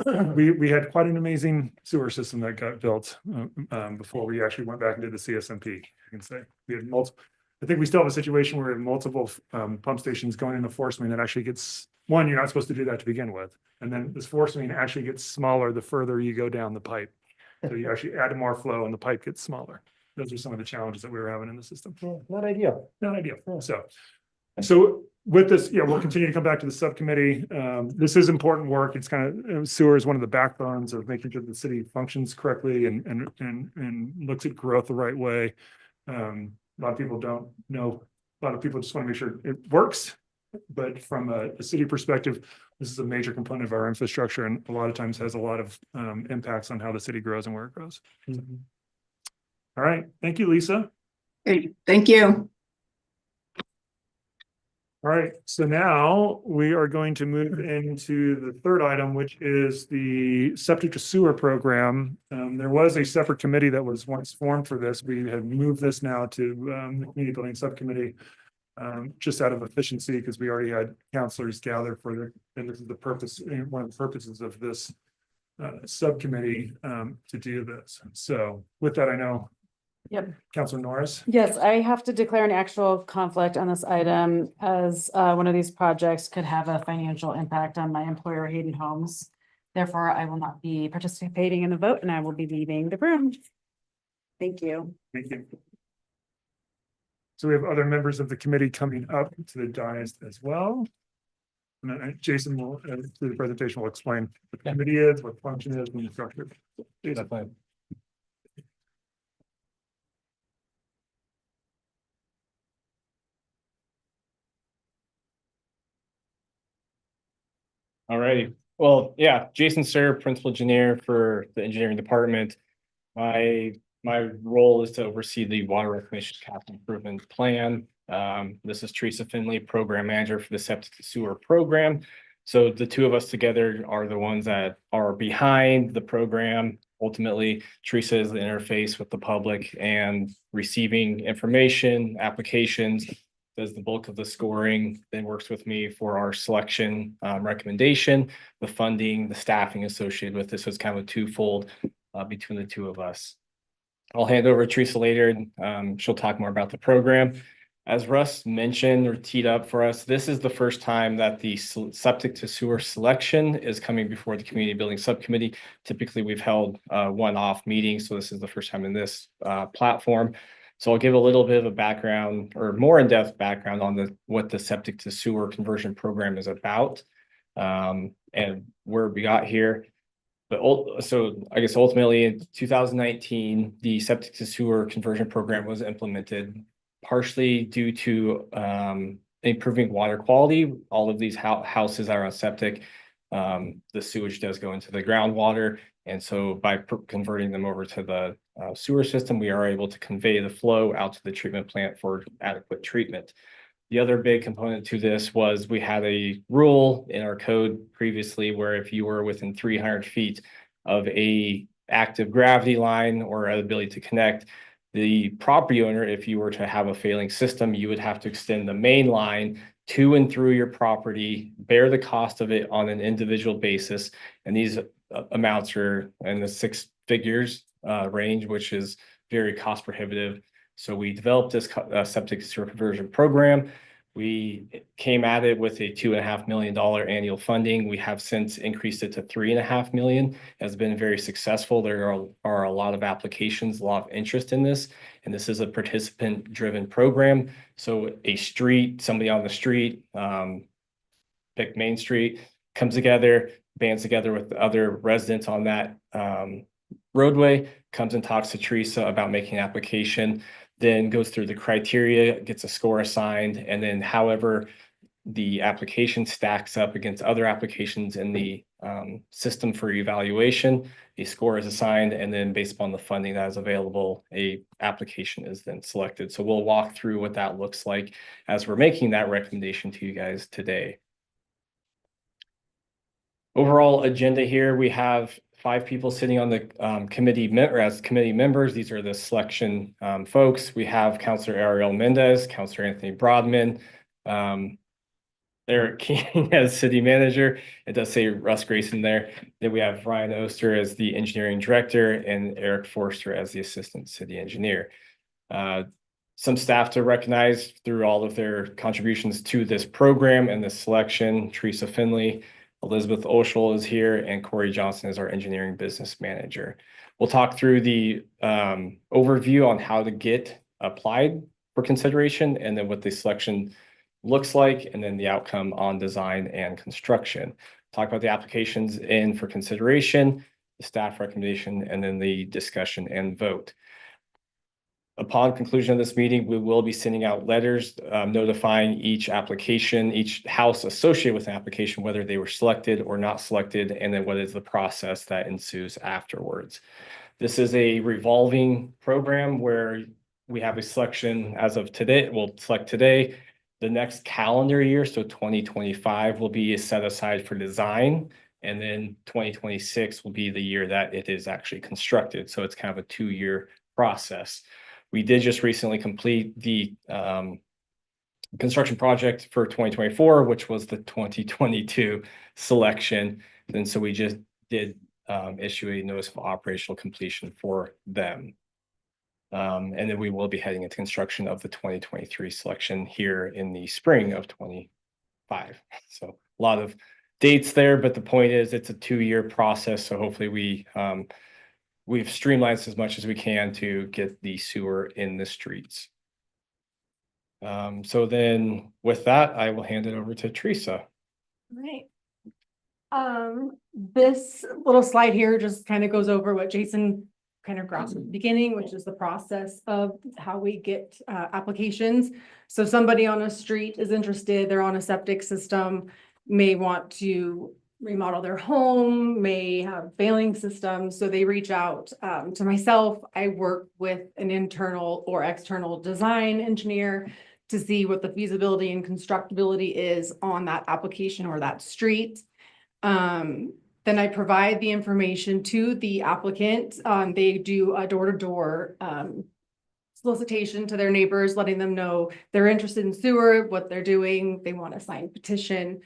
We had quite an amazing sewer system that got built before we actually went back and did the CSMP. I can say we had multiple. I think we still have a situation where we have multiple pump stations going into force main that actually gets one. You're not supposed to do that to begin with, and then this force main actually gets smaller the further you go down the pipe. So you actually add more flow, and the pipe gets smaller. Those are some of the challenges that we were having in the system. not ideal. Not ideal. So with this, we'll continue to come back to the subcommittee. This is important work. It's kind of sewer is one of the backbones of making sure the city functions correctly and looks at growth the right way. A lot of people don't know. A lot of people just want to make sure it works. But from a city perspective, this is a major component of our infrastructure, and a lot of times has a lot of impacts on how the city grows and where it grows. All right. Thank you, Lisa. Great. Thank you. All right, so now we are going to move into the third item, which is the septic to sewer program. There was a separate committee that was once formed for this. We have moved this now to the community building subcommittee, just out of efficiency, because we already had counselors gather and this is the purpose, one of the purposes of this subcommittee to do this. So with that, I know. Yep. Councilor Norris. Yes, I have to declare an actual conflict on this item, as one of these projects could have a financial impact on my employer, Hayden Homes. Therefore, I will not be participating in the vote, and I will be leaving the room. Thank you. Thank you. So we have other members of the committee coming up to the dais as well. And Jason will, through the presentation, will explain what the committee is, what function is, and the structure. Jason. All righty. Well, yeah, Jason Sir, principal engineer for the engineering department. My role is to oversee the water reclamation capital improvement plan. This is Teresa Finley, program manager for the septic to sewer program. So the two of us together are the ones that are behind the program. Ultimately, Teresa is the interface with the public and receiving information, applications, does the bulk of the scoring, then works with me for our selection recommendation, the funding, the staffing associated with this. So it's kind of a twofold between the two of us. I'll hand over to Teresa later. She'll talk more about the program. As Russ mentioned or teed up for us, this is the first time that the septic to sewer selection is coming before the community building subcommittee. Typically, we've held one-off meetings, so this is the first time in this platform. So I'll give a little bit of a background or more in-depth background on what the septic to sewer conversion program is about, and where we got here. But so I guess ultimately in 2019, the septic to sewer conversion program was implemented partially due to improving water quality. All of these houses are on septic. The sewage does go into the groundwater. And so by converting them over to the sewer system, we are able to convey the flow out to the treatment plant for adequate treatment. The other big component to this was we had a rule in our code previously where if you were within 300 feet of a active gravity line or ability to connect, the property owner, if you were to have a failing system, you would have to extend the main line to and through your property, bear the cost of it on an individual basis. And these amounts are in the six figures range, which is very cost prohibitive. So we developed this septic sewer conversion program. We came at it with a $2.5 million annual funding. We have since increased it to $3.5 million. It has been very successful. There are a lot of applications, a lot of interest in this, and this is a participant-driven program. So somebody on the street, pick Main Street, comes together, bands together with other residents on that roadway, comes and talks to Teresa about making an application, then goes through the criteria, gets a score assigned, and then however the application stacks up against other applications in the system for evaluation, a score is assigned, and then based upon the funding that is available, a application is then selected. So we'll walk through what that looks like as we're making that recommendation to you guys today. Overall agenda here, we have 5 people sitting on the committee as committee members. These are the selection folks. We have Councilor Ariel Mendez, Councilor Anthony Broadman, Eric King as city manager. It does say Russ Grayson there. Then we have Ryan Oster as the engineering director and Eric Forster as the assistant city engineer. Some staff to recognize through all of their contributions to this program and this selection: Teresa Finley, Elizabeth Oshel is here, and Corey Johnson is our engineering business manager. We'll talk through the overview on how to get applied for consideration, and then what the selection looks like, and then the outcome on design and construction. Talk about the applications in for consideration, the staff recommendation, and then the discussion and vote. Upon conclusion of this meeting, we will be sending out letters notifying each application, each house associated with an application, whether they were selected or not selected, and then what is the process that ensues afterwards. This is a revolving program where we have a selection as of today. We'll select today. The next calendar year, so 2025, will be set aside for design, and then 2026 will be the year that it is actually constructed. So it's kind of a 2-year process. We did just recently complete the construction project for 2024, which was the 2022 selection. And so we just did issue a notice of operational completion for them. And then we will be heading into construction of the 2023 selection here in the spring of 25. So a lot of dates there, but the point is it's a 2-year process. So hopefully we've streamlined as much as we can to get the sewer in the streets. So then with that, I will hand it over to Teresa. Right. This little slide here just kind of goes over what Jason kind of grasped at the beginning, which is the process of how we get applications. So somebody on a street is interested, they're on a septic system, may want to remodel their home, may have failing systems. So they reach out to myself. I work with an internal or external design engineer to see what the feasibility and constructability is on that application or that street. Then I provide the information to the applicant. They do a door-to-door solicitation to their neighbors, letting them know they're interested in sewer, what they're doing, they want to sign petition.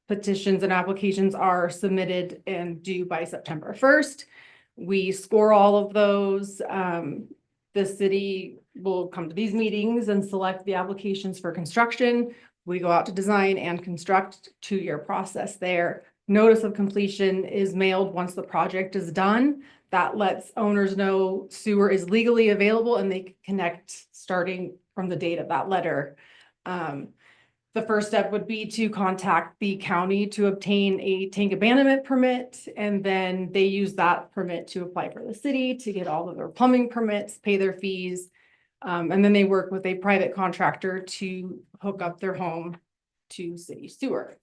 Petitions and applications are submitted and due by September 1st. We score all of those. the city will come to these meetings and select the applications for construction. We go out to design and construct, 2-year process there. Notice of completion is mailed once the project is done. That lets owners know sewer is legally available and they can connect starting from the date of that letter. The first step would be to contact the county to obtain a tank abandonment permit, and then they use that permit to apply for the city to get all of their plumbing permits, pay their fees. And then they work with a private contractor to hook up their home to city sewer.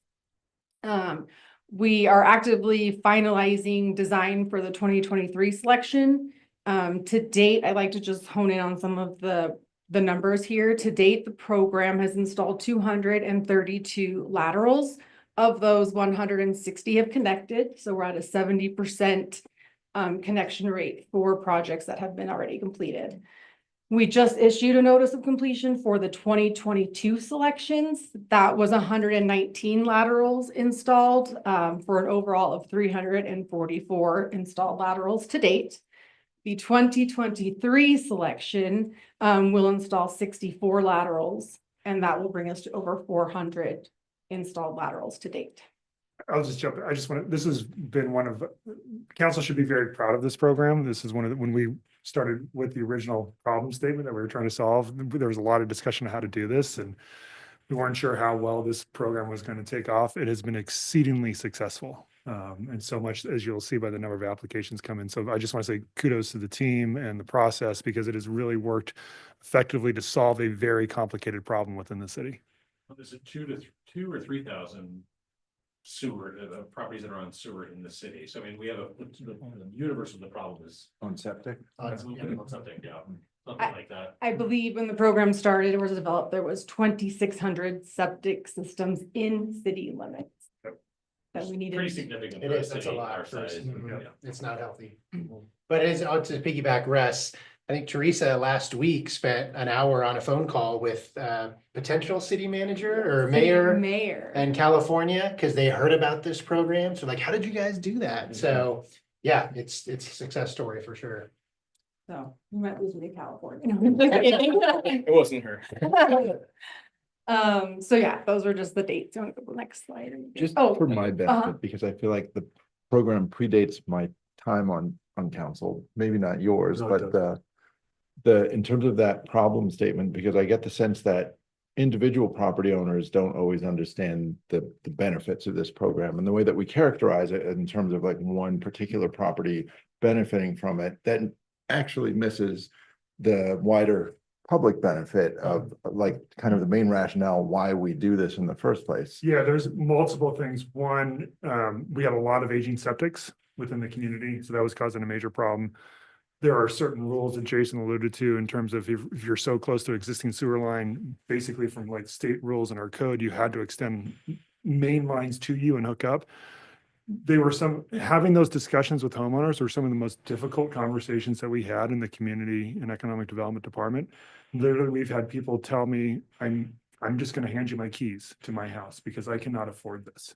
We are actively finalizing design for the 2023 selection. To date, I'd like to just hone in on some of the numbers here. To date, the program has installed 232 laterals. Of those, 160 have connected, so we're at a 70% connection rate for projects that have been already completed. We just issued a notice of completion for the 2022 selections. That was 119 laterals installed for an overall of 344 installed laterals to date. The 2023 selection will install 64 laterals, and that will bring us to over 400 installed laterals to date. I'll just jump. This has been one of, council should be very proud of this program. This is one of the, when we started with the original problem statement that we were trying to solve, there was a lot of discussion on how to do this, and we weren't sure how well this program was going to take off. It has been exceedingly successful. And so much, as you'll see by the number of applications come in. So I just want to say kudos to the team and the process, because it has really worked effectively to solve a very complicated problem within the city. Well, there's a 2 or 3,000 sewer, properties that are on sewer in the city. So I mean, we have the universe of the problem is On septic? something, something like that. I believe when the program started or was developed, there was 2,600 septic systems in city limits. That we needed. Pretty significant. It for is, that's a city lot. our for us. size. Mhm. Yeah. It's not healthy. But as to piggyback Russ, I think Teresa last week spent an hour on a phone call with potential city manager or mayor Mayor. in California, because they heard about this program. So like, how did you guys do that? So yeah, it's a success story for sure. So you might lose me to California. It wasn't her. So yeah, those were just the dates. You want to go to the next slide? Just Oh, for my benefit, because I feel like the program predates my time on council, maybe not yours, No, it but in terms of that problem statement, because I get the sense that individual property owners don't always understand the benefits of this program, and the way that we characterize it in terms of like one particular property benefiting from it, that actually misses the wider public benefit of like kind of the main rationale why we do this in the first place. Yeah, there's multiple things. One, we have a lot of aging septics within the community, so that was causing a major problem. There are certain rules that Jason alluded to in terms of if you're so close to existing sewer line, basically from like state rules in our code, you had to extend main lines to you and hook up. Having those discussions with homeowners were some of the most difficult conversations that we had in the community and economic development department. Literally, we've had people tell me, I'm just going to hand you my keys to my house because I cannot afford this.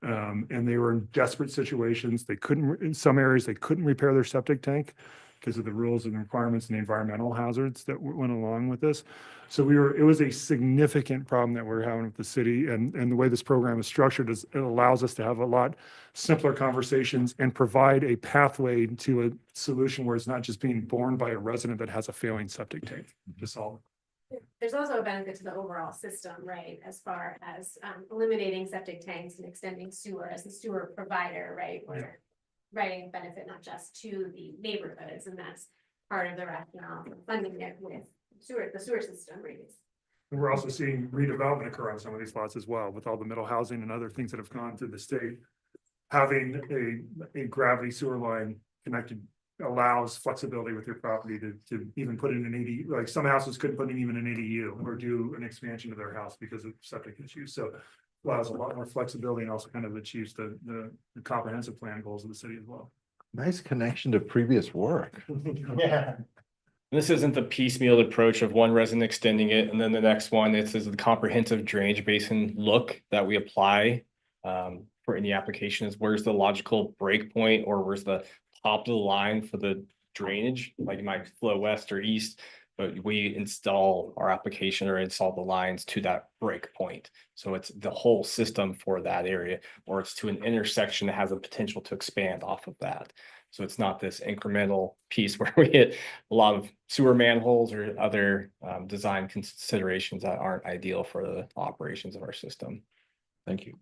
And they were in desperate situations. They couldn't, in some areas, they couldn't repair their septic tank because of the rules and requirements and the environmental hazards that went along with this. So it was a significant problem that we're having with the city, and the way this program is structured is it allows us to have a lot simpler conversations and provide a pathway to a solution where it's not just being borne by a resident that has a failing septic tank to solve. There's also a benefit to the overall system, right? As far as eliminating septic tanks and extending sewer as the sewer provider, right? We're writing benefit not just to the neighborhoods, and that's part of the rationale for funding it with the sewer system, right? And we're also seeing redevelopment occur on some of these lots as well, with all the middle housing and other things that have gone through the state. Having a gravity sewer line connected allows flexibility with your property to even put in an ADU. Like some houses couldn't put in even an ADU or do an expansion of their house because of septic issues. So allows a lot more flexibility and also kind of achieves the comprehensive plan goals of the city as well. Nice connection to previous work. Yeah. This isn't the piecemeal approach of one resident extending it and then the next one. It's the comprehensive drainage basin look that we apply for any application. Is where's the logical break point, or where's the top of the line for the drainage, like it might flow west or east. But we install our application or install the lines to that break point. So it's the whole system for that area, or it's to an intersection that has a potential to expand off of that. So it's not this incremental piece where we hit a lot of sewer manholes or other design considerations that aren't ideal for the operations of our system. Thank you.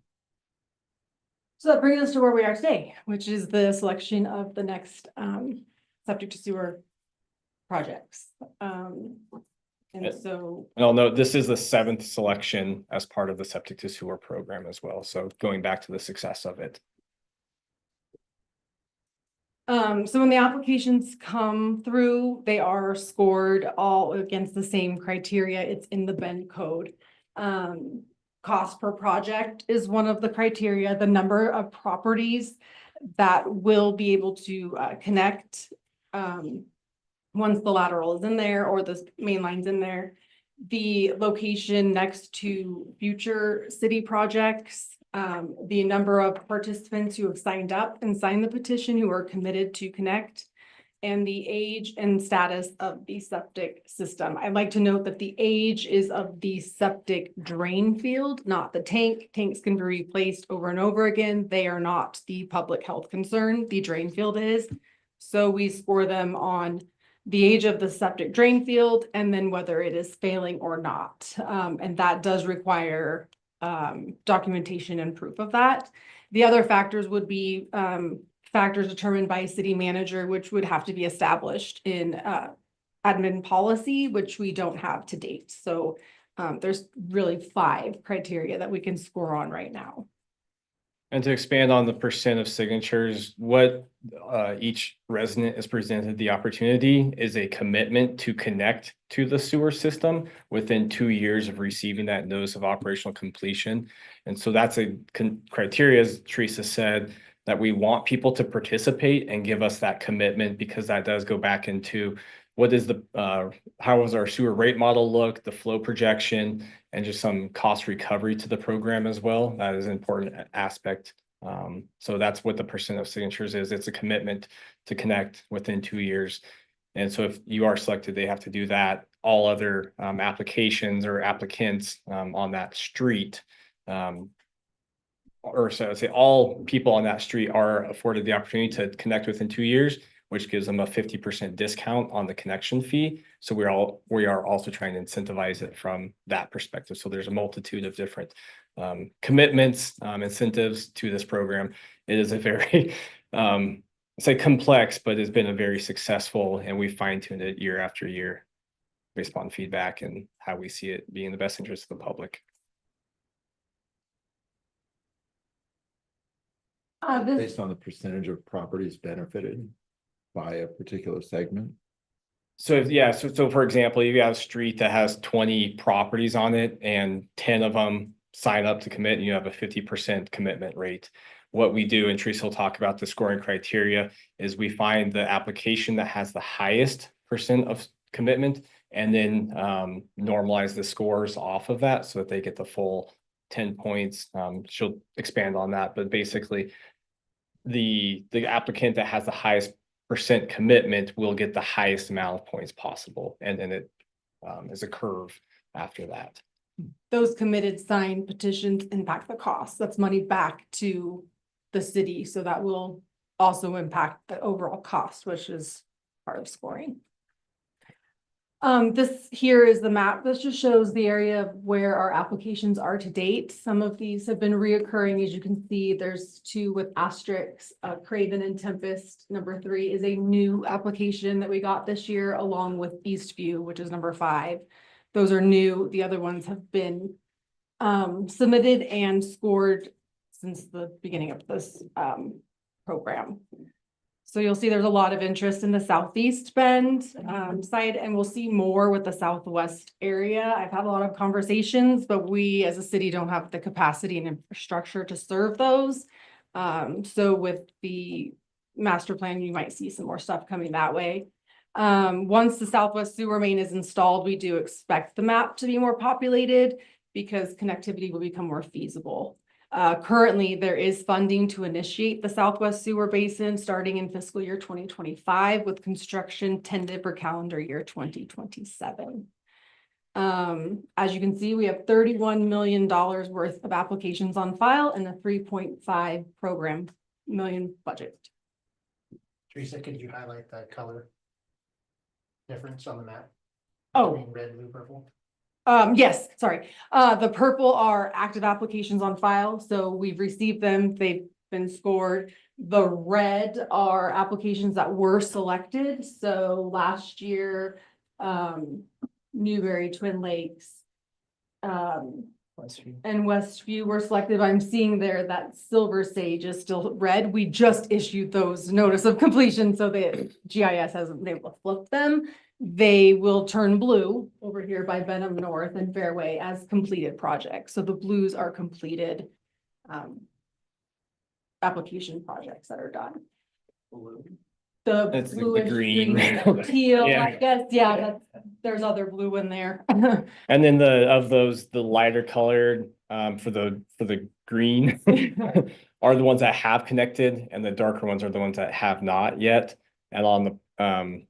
So that brings us to where we are today, which is the selection of the next septic to sewer projects. And so, And I'll note, this is the 7th selection as part of the septic to sewer program as well. So going back to the success of it. so when the applications come through, they are scored all against the same criteria. It's in the Bend code. Cost per project is one of the criteria, the number of properties that will be able to connect once the lateral is in there or the main line's in there. The location next to future city projects, the number of participants who have signed up and signed the petition who are committed to connect, and the age and status of the septic system. I'd like to note that the age is of the septic drain field, not the tank. Tanks can be replaced over and over again. They are not the public health concern. The drain field is. So we score them on the age of the septic drain field and then whether it is failing or not. And that does require documentation and proof of that. The other factors would be factors determined by a city manager, which would have to be established in admin policy, which we don't have to date. So there's really 5 criteria that we can score on right now. And to expand on the percent of signatures, what each resident is presented the opportunity is a commitment to connect to the sewer system within 2 years of receiving that notice of operational completion. And so that's a criteria, as Teresa said, that we want people to participate and give us that commitment, because that does go back into what is the, how does our sewer rate model look, the flow projection, and just some cost recovery to the program as well. That is an important aspect. So that's what the percent of signatures is. It's a commitment to connect within 2 years. And so if you are selected, they have to do that. All other applications or applicants on that street, or so I'd say all people on that street are afforded the opportunity to connect within 2 years, which gives them a 50% discount on the connection fee. So we are also trying to incentivize it from that perspective. So there's a multitude of different commitments, incentives to this program. It is a very, say complex, but it's been a very successful, and we fine-tuned it year after year based upon feedback and how we see it being in the best interest of the public. Based on the percentage of properties benefited by a particular segment. So yeah, so for example, you have a street that has 20 properties on it and 10 of them sign up to commit, and you have a 50% commitment rate. What we do, and Teresa will talk about the scoring criteria, is we find the application that has the highest percent of commitment and then normalize the scores off of that so that they get the full 10 points. She'll expand on that, but basically the applicant that has the highest percent commitment will get the highest amount of points possible. And then it is a curve after that. Those committed signed petitions impact the cost. That's money back to the city. So that will also impact the overall cost, which is part of scoring. This here is the map. This just shows the area of where our applications are to date. Some of these have been reoccurring. As you can see, there's 2 with asterisks, Craven and Tempest. Number 3 is a new application that we got this year, along with Eastview, which is number 5. Those are new. The other ones have been submitted and scored since the beginning of this program. So you'll see there's a lot of interest in the Southeast Bend side, and we'll see more with the Southwest area. I've had a lot of conversations, but we as a city don't have the capacity and infrastructure to serve those. So with the master plan, you might see some more stuff coming that way. Once the Southwest sewer main is installed, we do expect the map to be more populated because connectivity will become more feasible. Currently, there is funding to initiate the Southwest Sewer Basin starting in fiscal year 2025 with construction tended for calendar year 2027. As you can see, we have $31 million worth of applications on file and a 3.5 program million budget. Teresa, could you highlight the color difference on the map? Oh. Between red, blue, purple. Yes, sorry. The purple are active applications on file, so we've received them. They've been scored. The red are applications that were selected. So last year, Newberry, Twin Lakes, and Westview were selected. I'm seeing there that Silver Sage is still red. We just issued those notice of completion, so the GIS hasn't been able to flip them. They will turn blue over here by Benham North and Fairway as completed projects. So the blues are completed application projects that are done. The It's the bluish green. green, teal, Yeah. I guess, there's other blue in there. And then the lighter colored, for the green are the ones that have connected, and the darker ones are the ones that have not yet. And on the,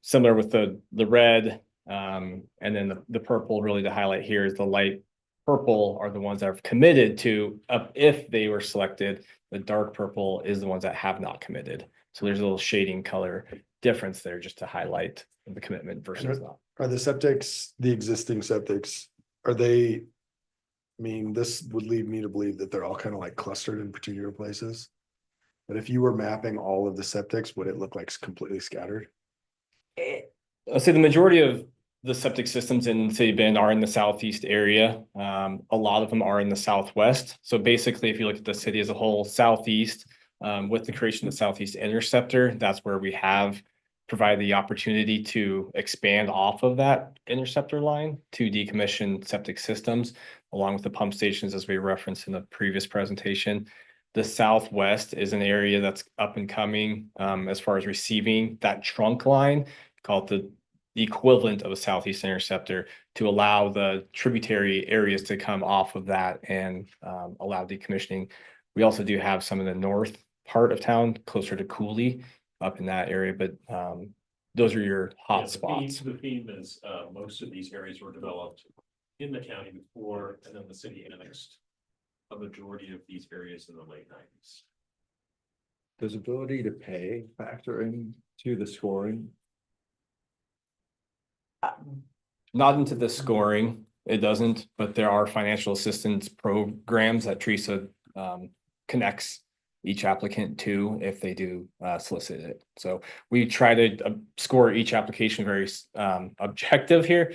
similar with the red, and then the purple, really to highlight here is the light purple are the ones that have committed to, if they were selected. The dark purple is the ones that have not committed. So there's a little shading color difference there just to highlight the commitment versus not. Are the septics, the existing septics, are they? I mean, this would lead me to believe that they're all kind of like clustered in particular places. But if you were mapping all of the septics, would it look like completely scattered? I'll say the majority of the septic systems in City Bend are in the southeast area. A lot of them are in the southwest. So basically, if you look at the city as a whole, southeast, with the creation of the Southeast Interceptor, that's where we have provided the opportunity to expand off of that interceptor line to decommission septic systems, along with the pump stations, as we referenced in the previous presentation. The Southwest is an area that's up and coming as far as receiving that trunk line, called the equivalent of a Southeast Interceptor, to allow the tributary areas to come off of that and allow decommissioning. We also do have some in the north part of town, closer to Cooley, up in that area, but those are your hot Yeah, spots. The theme is, most of these areas were developed in the county before, and then the city annexed a majority of these areas in the late 90s. Does ability to pay factor into the scoring? Not into the scoring, it doesn't, but there are financial assistance programs that Teresa connects each applicant to if they do solicit it. So we try to score each application very objective here,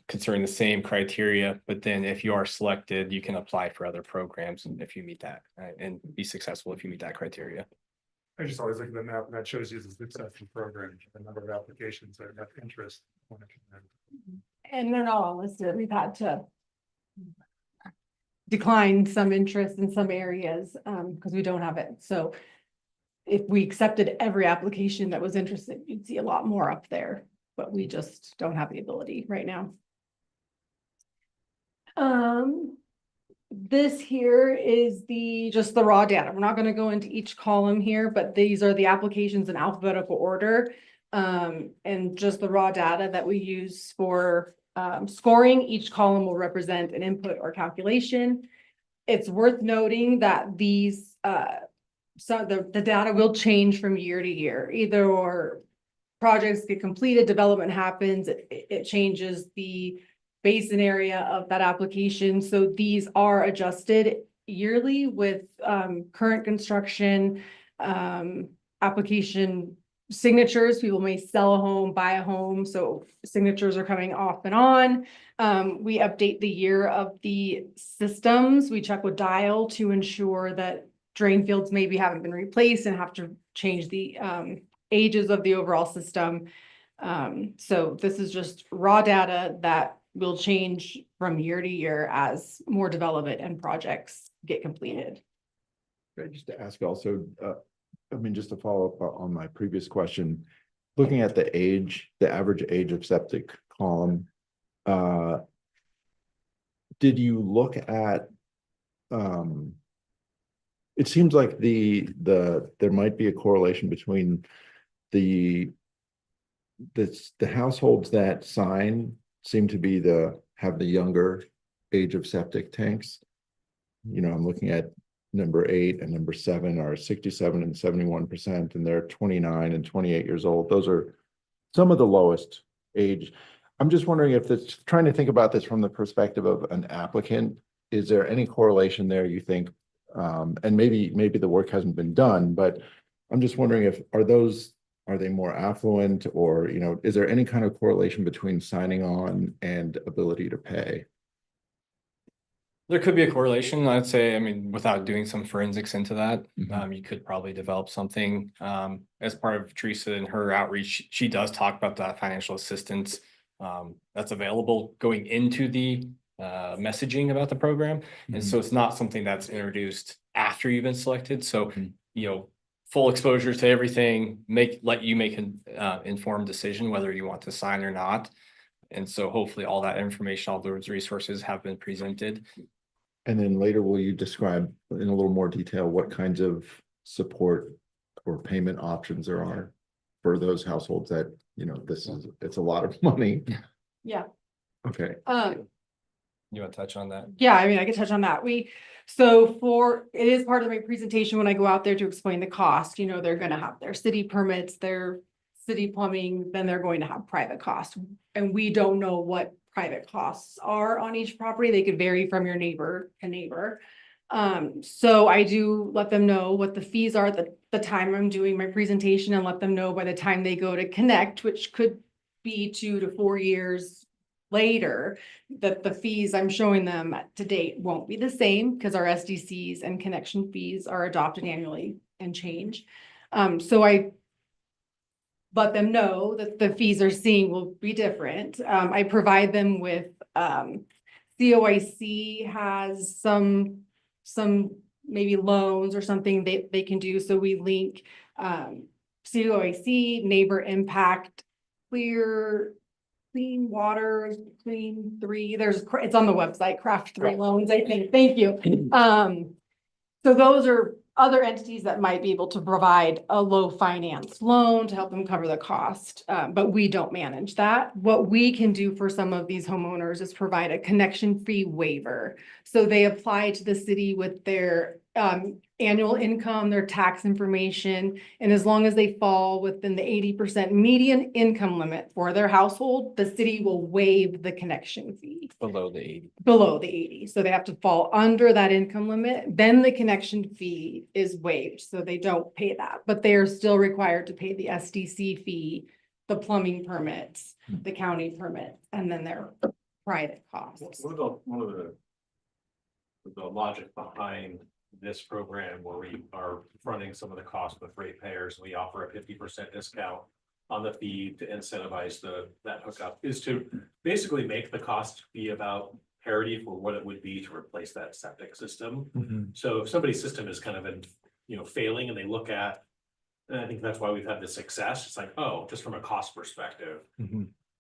considering the same criteria. But then if you are selected, you can apply for other programs, and if you meet that, and be successful if you meet that criteria. I just always look at the map and that shows you the successful program, the number of applications that have interest. And they're not all listed. We've had to decline some interest in some areas because we don't have it. So if we accepted every application that was interested, you'd see a lot more up there, but we just don't have the ability right now. This here is just the raw data. We're not going to go into each column here, but these are the applications in alphabetical order. And just the raw data that we use for scoring. Each column will represent an input or calculation. It's worth noting that these so the data will change from year to year. Either or projects get completed, development happens, it changes the basin area of that application. So these are adjusted yearly with current construction, application signatures. People may sell a home, buy a home, so signatures are coming off and on. We update the year of the systems. We check with Dial to ensure that drain fields maybe haven't been replaced and have to change the ages of the overall system. So this is just raw data that will change from year to year as more development and projects get completed. Can I just ask also, I mean, just to follow up on my previous question, looking at the average age of septic column, did you look at it seems like there might be a correlation between the households that sign seem to be have the younger age of septic tanks. You know, I'm looking at number 8 and number 7 are 67 and 71%, and they're 29 and 28 years old. Those are some of the lowest age. I'm just wondering if it's trying to think about this from the perspective of an applicant. Is there any correlation there, you think? And maybe the work hasn't been done, but I'm just wondering are they more affluent, or, you know, is there any kind of correlation between signing on and ability to pay? There could be a correlation, I'd say. I mean, without doing some forensics into that, Mhm. you could probably develop something. As part of Teresa and her outreach, she does talk about that financial assistance that's available going into the messaging about the program. And so it's not something that's introduced after you've been selected. So, you know, full exposure to everything, let you make an informed decision whether you want to sign or not. And so hopefully all that information, all those resources have been presented. And then later, will you describe in a little more detail what kinds of support or payment options there are for those households that, you know, it's a lot of money. Yeah. Okay. You want to touch on that? Yeah, I mean, I could touch on that. It is part of my presentation when I go out there to explain the cost, you know, they're gonna have their city permits, their city plumbing, then they're going to have private costs. And we don't know what private costs are on each property. They could vary from your neighbor to neighbor. So I do let them know what the fees are at the time I'm doing my presentation, and let them know by the time they go to connect, which could be 2 to 4 years later, that the fees I'm showing them to date won't be the same, because our SDCs and connection fees are adopted annually and change. So I let them know that the fees they're seeing will be different. I provide them with, COIC has some maybe loans or something they can do. So we link, COIC, Neighbor Impact, Clean Water, Clean 3, it's on the website, Craft 3 Loans, I think. Thank you. So those are other entities that might be able to provide a low finance loan to help them cover the cost, but we don't manage that. What we can do for some of these homeowners is provide a connection fee waiver. So they apply to the city with their annual income, their tax information, and as long as they fall within the 80% median income limit for their household, the city will waive the connection fee. Below the 80. Below the 80. So they have to fall under that income limit, then the connection fee is waived, so they don't pay that, but they are still required to pay the SDC fee, the plumbing permits, the county permit, and then their private costs. One of the logic behind this program, where we are fronting some of the costs with ratepayers, we offer a 50% discount on the fee to incentivize that hookup, is to basically make the cost be about parity for what it would be to replace that septic system. So if somebody's system is kind of failing, and they look at, and I think that's why we've had this success, it's like, oh, just from a cost perspective,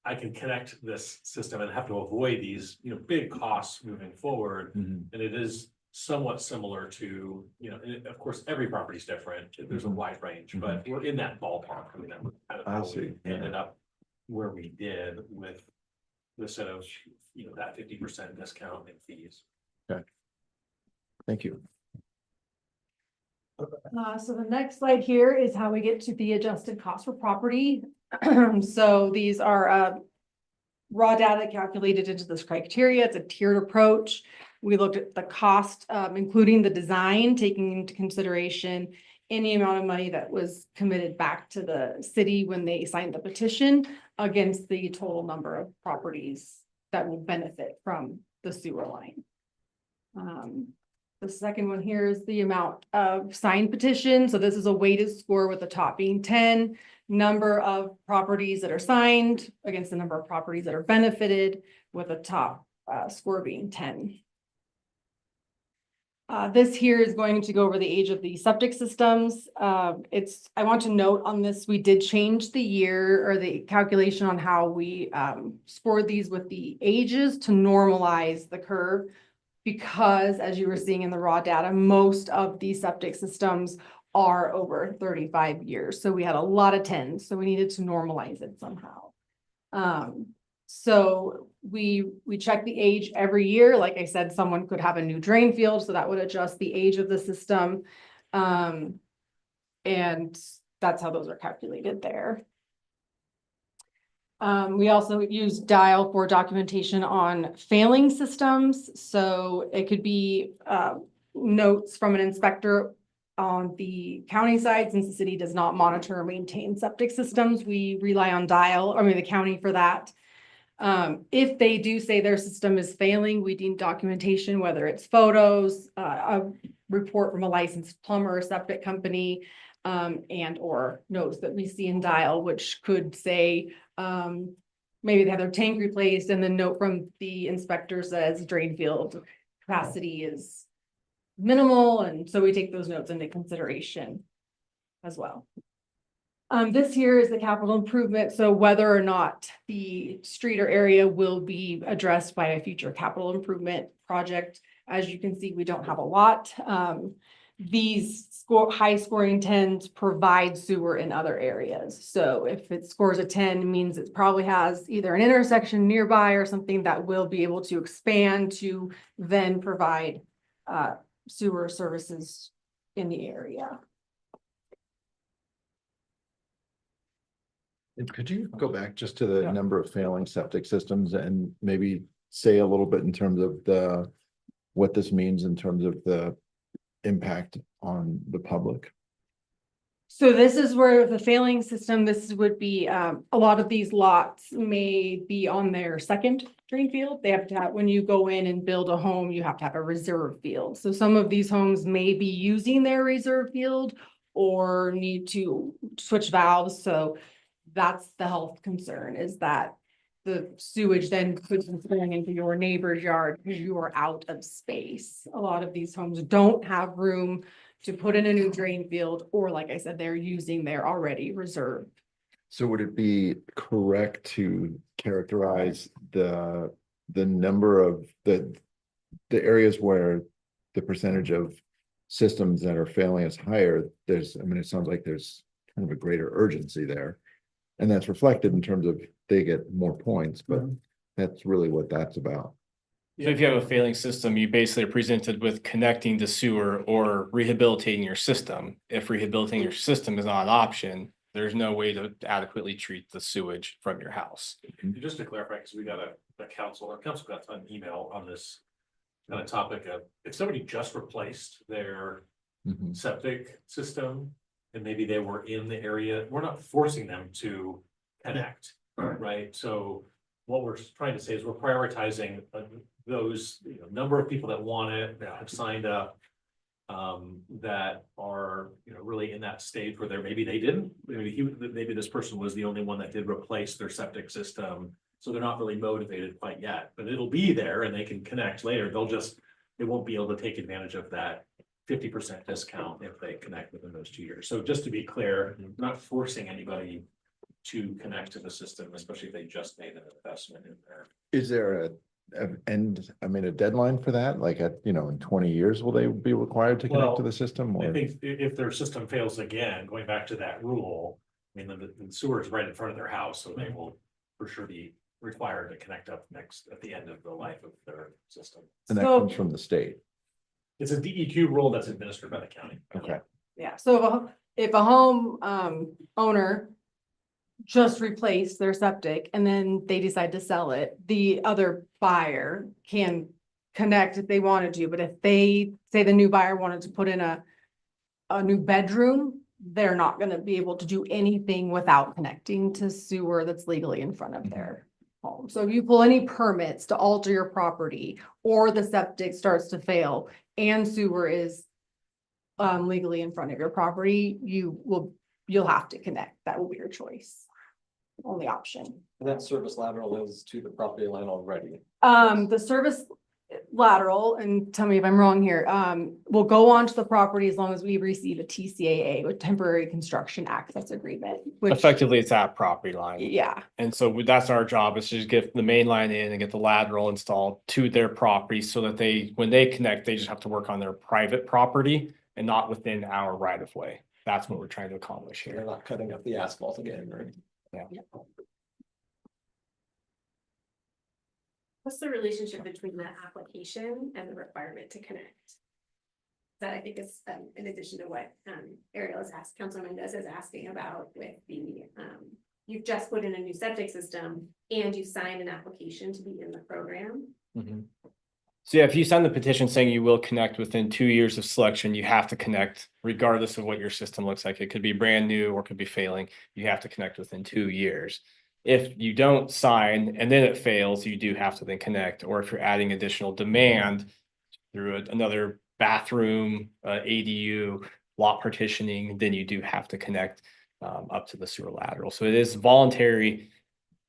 I can connect this system and have to avoid these, big costs moving forward. And it is somewhat similar to, and of course, every property is different. There's a wide range, but we're in that ballpark. I mean, that was kind of how we ended up where we did with the set of, that 50% discount in fees. Okay. Thank you. So the next slide here is how we get to the adjusted cost for property. So these are raw data calculated into this criteria. It's a tiered approach. We looked at the cost, including the design, taking into consideration any amount of money that was committed back to the city when they signed the petition, against the total number of properties that will benefit from the sewer line. The second one here is the amount of signed petitions. So this is a weighted score, with the top being 10, number of properties that are signed against the number of properties that are benefited, with the top score being 10. This here is going to go over the age of the septic systems. I want to note on this, we did change the year, or the calculation on how we scored these with the ages, to normalize the curve. because as you were seeing in the raw data, most of these septic systems are over 35 years. So we had a lot of 10s, so we needed to normalize it somehow. So we check the age every year. Like I said, someone could have a new drain field, so that would adjust the age of the system. And that's how those are calculated there. We also use Dial for documentation on failing systems. So it could be notes from an inspector on the county side, since the city does not monitor or maintain septic systems. We rely on the county for that. If they do say their system is failing, we need documentation, whether it's photos, a report from a licensed plumber or septic company, and or notes that we see in Dial, which could say, maybe they have their tank replaced, and the note from the inspector says drain field capacity is minimal, and so we take those notes into consideration as well. This here is the capital improvement, so whether or not the street or area will be addressed by a future capital improvement project. As you can see, we don't have a lot. These high scoring 10s provide sewer in other areas. So if it scores a 10, it means it probably has either an intersection nearby or something that will be able to expand to then provide sewer services in the area. And could you go back just to the Yeah. number of failing septic systems and maybe say a little bit in terms of what this means in terms of the impact on the public? So this is where the failing system, this would be, a lot of these lots may be on their second drain field. They have to have, when you go in and build a home, you have to have a reserve field. So some of these homes may be using their reserve field or need to switch valves. So that's the health concern, is that the sewage then could be flowing into your neighbor's yard because you are out of space. A lot of these homes don't have room to put in a new drain field, or like I said, they're using their already reserved. So would it be correct to characterize the number of the areas where the percentage of systems that are failing is higher? There's, I mean, it sounds like there's kind of a greater urgency there. And that's reflected in terms of they get more points, but that's really what that's about. So if you have a failing system, you basically are presented with connecting the sewer or rehabilitating your system. If rehabilitating your system is not an option, there's no way to adequately treat the sewage from your house. Just to clarify, because we got our council got an email on this kind of topic of, if somebody just replaced their Mhm. septic system, and maybe they were in the area, we're not forcing them to connect, right? So what we're trying to say is we're prioritizing those, number of people that want it, that have signed up, that are, really in that stage where maybe they didn't, maybe this person was the only one that did replace their septic system. So they're not really motivated quite yet, but it'll be there and they can connect later. They won't be able to take advantage of that 50% discount if they connect within those 2 years. So just to be clear, not forcing anybody to connect to the system, especially if they just made an investment in there. Is there a deadline for that? Like in 20 years, will they be required to connect to the system? I Or think if their system fails again, going back to that rule, the sewer is right in front of their house, so they will for sure be required to connect up at the end of the life of their system. and that So- comes from the state? It's a DEQ rule that's administered by the county. Okay. Yeah, so if a home owner just replaced their septic and then they decide to sell it, the other buyer can connect if they wanted to. But if they say the new buyer wanted to put in a new bedroom, they're not gonna be able to do anything without connecting to sewer that's legally in front of their home. So if you pull any permits to alter your property, or the septic starts to fail and sewer is legally in front of your property, you'll have to connect. That will be your choice. Only option. And that service lateral is to the property line already. The service lateral, and tell me if I'm wrong here, will go onto the property as long as we receive a TCAA, with temporary construction access agreement, which, Effectively, it's at property line. yeah, And so that's our job, is to just get the main line in and get the lateral installed to their property so that when they connect, they just have to work on their private property and not within our right of way. That's what we're trying to accomplish here. They're not cutting up the asphalt again, right? What's the relationship between the application and the requirement to connect? That I think is in addition to what Ariel has asked, Councilor Mendez is asking about with the, you've just put in a new septic system and you signed an application to be in the program. So yeah, if you sign the petition saying you will connect within 2 years of selection, you have to connect regardless of what your system looks like. It could be brand new or could be failing. You have to connect within 2 years. If you don't sign and then it fails, you do have to then connect. Or if you're adding additional demand through another bathroom, ADU, lot partitioning, then you do have to connect up to the sewer lateral. So it is voluntary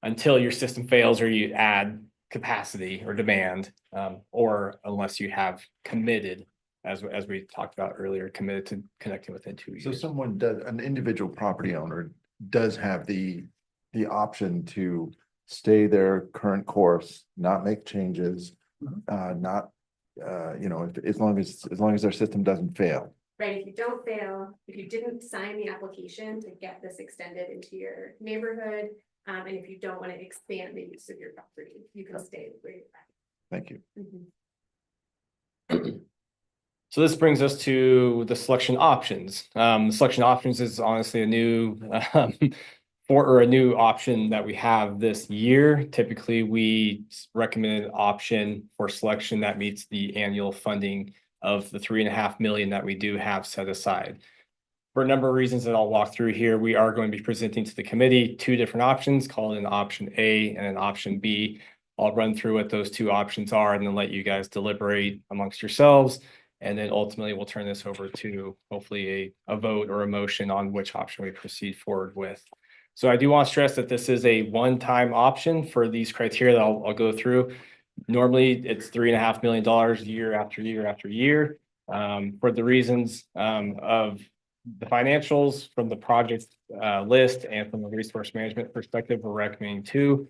until your system fails or you add capacity or demand, or unless you have committed, as we talked about earlier, committed to connecting within 2 So years. an individual property owner does have the option to stay their current course, not make changes, not, as long as their system doesn't fail. Right, if you don't fail, if you didn't sign the application to get this extended into your neighborhood, and if you don't want to expand the use of your property, you can stay where you're at. Thank you. So this brings us to the selection options. Selection options is honestly a new a new option that we have this year. Typically, we recommend an option for selection that meets the annual funding of the $3.5 million that we do have set aside. For a number of reasons that I'll walk through here, we are going to be presenting to the committee 2 different options, called an option A and an option B. I'll run through what those 2 options are and then let you guys deliberate amongst yourselves. And then ultimately we'll turn this over to hopefully a vote or a motion on which option we proceed forward with. So I do want to stress that this is a one-time option for these criteria that I'll go through. Normally it's $3.5 million year after year after year. For the reasons of the financials from the project list and from the resource management perspective, we're recommending 2.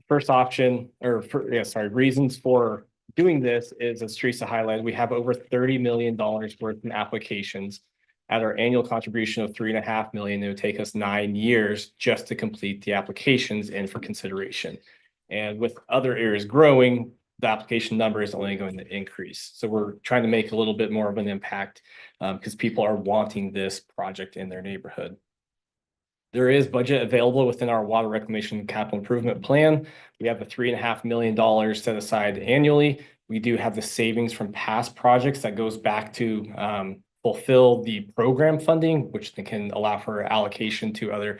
First option, reasons for doing this is, as Teresa highlighted, we have over $30 million worth in applications. At our annual contribution of $3.5 million, it would take us 9 years just to complete the applications and for consideration. And with other areas growing, the application number is only going to increase. So we're trying to make a little bit more of an impact because people are wanting this project in their neighborhood. There is budget available within our water reclamation capital improvement plan. We have the $3.5 million set aside annually. We do have the savings from past projects that goes back to fulfill the program funding, which can allow for allocation to other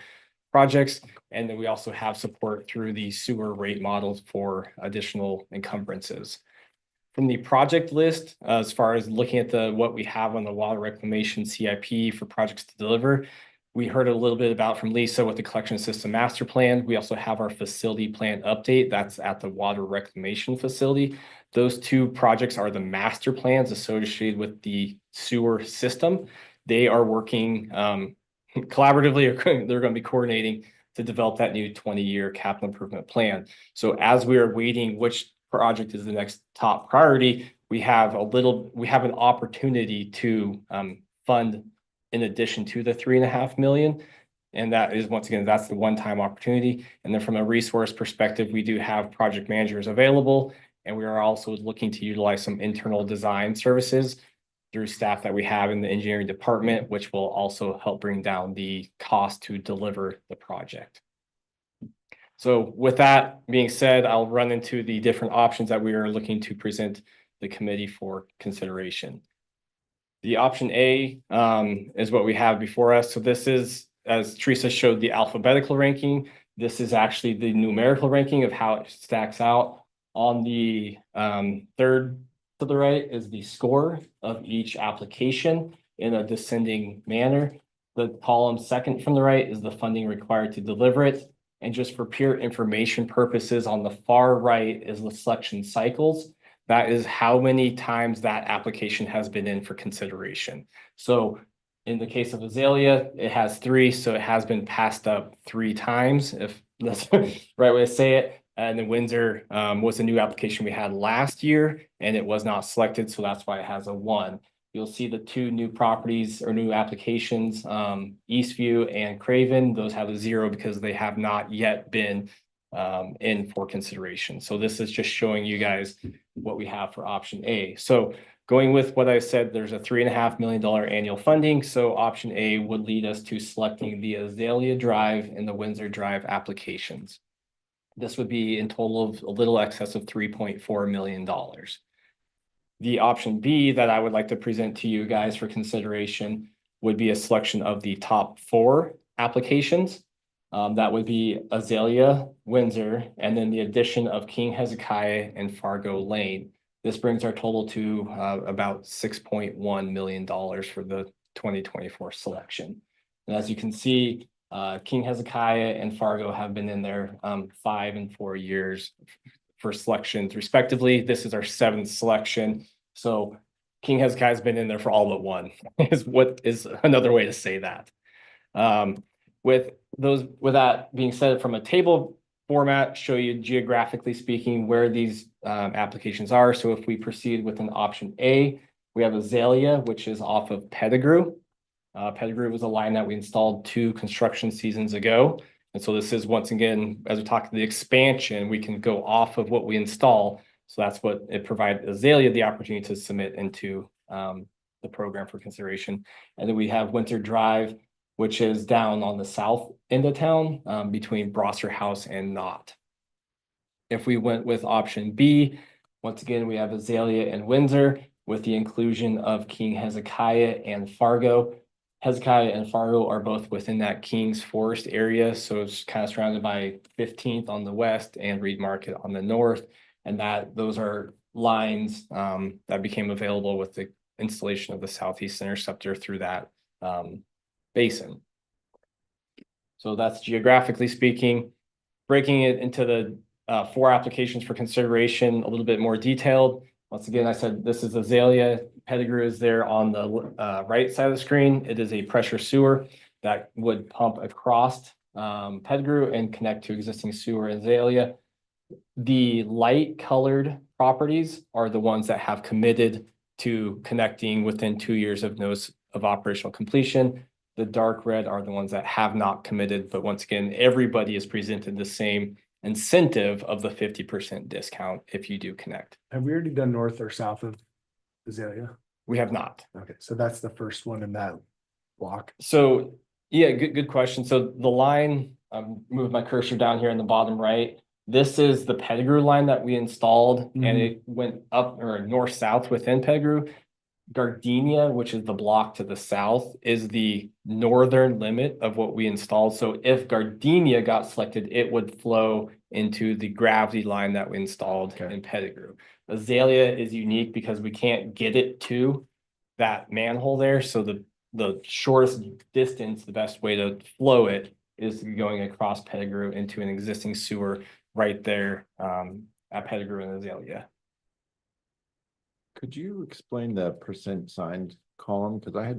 projects. And then we also have support through the sewer rate models for additional encumbrances. From the project list, as far as looking at what we have on the water reclamation CIP for projects to deliver, we heard a little bit about from Lisa with the collection system master plan. We also have our facility plan update. That's at the water reclamation facility. Those 2 projects are the master plans associated with the sewer system. They are working collaboratively, they're going to be coordinating to develop that new 20-year capital improvement plan. So as we are waiting which project is the next top priority, we have an opportunity to fund in addition to the $3.5 million. And that is, once again, that's the one-time opportunity. And then from a resource perspective, we do have project managers available. And we are also looking to utilize some internal design services through staff that we have in the engineering department, which will also help bring down the cost to deliver the project. So with that being said, I'll run into the different options that we are looking to present the committee for consideration. The option A is what we have before us. So this is, as Teresa showed, the alphabetical ranking. This is actually the numerical ranking of how it stacks out. On the 3rd to the right is the score of each application in a descending manner. The column 2nd from the right is the funding required to deliver it. And just for pure information purposes, on the far right is the selection cycles. that is how many times that application has been in for consideration. So in the case of Azalea, it has 3, so it has been passed up 3 times, if that's the right way to say it. And then Windsor was a new application we had last year, and it was not selected, so that's why it has a 1. You'll see the 2 new properties or new applications, Eastview and Craven. Those have a 0 because they have not yet been in for consideration. So this is just showing you guys what we have for option A. So going with what I said, there's a $3.5 million annual funding. So option A would lead us to selecting the Azalea Drive and the Windsor Drive applications. This would be in total of a little excess of $3.4 million. The option B that I would like to present to you guys for consideration would be a selection of the top 4 applications. That would be Azalea, Windsor, and then the addition of King Hezekiah and Fargo Lane. This brings our total to about $6.1 million for the 2024 selection. And as you can see, King Hezekiah and Fargo have been in there 5 and 4 years for selections respectively. This is our 7th selection. So King Hezekiah has been in there for all but 1 is what is another way to say that. With that being said, from a table format, show you geographically speaking where these applications are. So if we proceed with an option A, we have Azalea, which is off of Pettigrew. Pettigrew was a line that we installed 2 construction seasons ago. And so this is, once again, as we talk to the expansion, we can go off of what we install. So that's what it provided Azalea the opportunity to submit into the program for consideration. And then we have Windsor Drive, which is down on the south end of town between Brosser House and Knott. If we went with option B, once again, we have Azalea and Windsor with the inclusion of King Hezekiah and Fargo. Hezekiah and Fargo are both within that Kings Forest area, so it's kind of surrounded by 15th on the west and Reed Market on the north, and those are lines that became available with the installation of the Southeast Interceptor through that basin. So that's geographically speaking. Breaking it into the 4 applications for consideration, a little bit more detailed. Once again, I said this is Azalea. Pettigrew is there on the right side of the screen. It is a pressure sewer that would pump across Pettigrew and connect to existing sewer in Azalea. The light colored properties are the ones that have committed to connecting within 2 years of notice of operational completion. The dark red are the ones that have not committed, but once again, everybody is presented the same incentive of the 50% discount if you do connect. Have we already done north or south of Azalea? We have not. Okay, so that's the first one in that block. So yeah, good question. So the line, move my cursor down here in the bottom right. This is the Pettigrew line that we installed, and it went up or north-south within Pettigrew. Gardenia, which is the block to the south, is the northern limit of what we installed. So if Gardenia got selected, it would flow into the gravity line that we installed in Pettigrew. Azalea is unique because we can't get it to that manhole there. So the shortest distance, the best way to flow it is going across Pettigrew into an existing sewer right there at Pettigrew and Azalea. Could you explain the percent signed column? Because I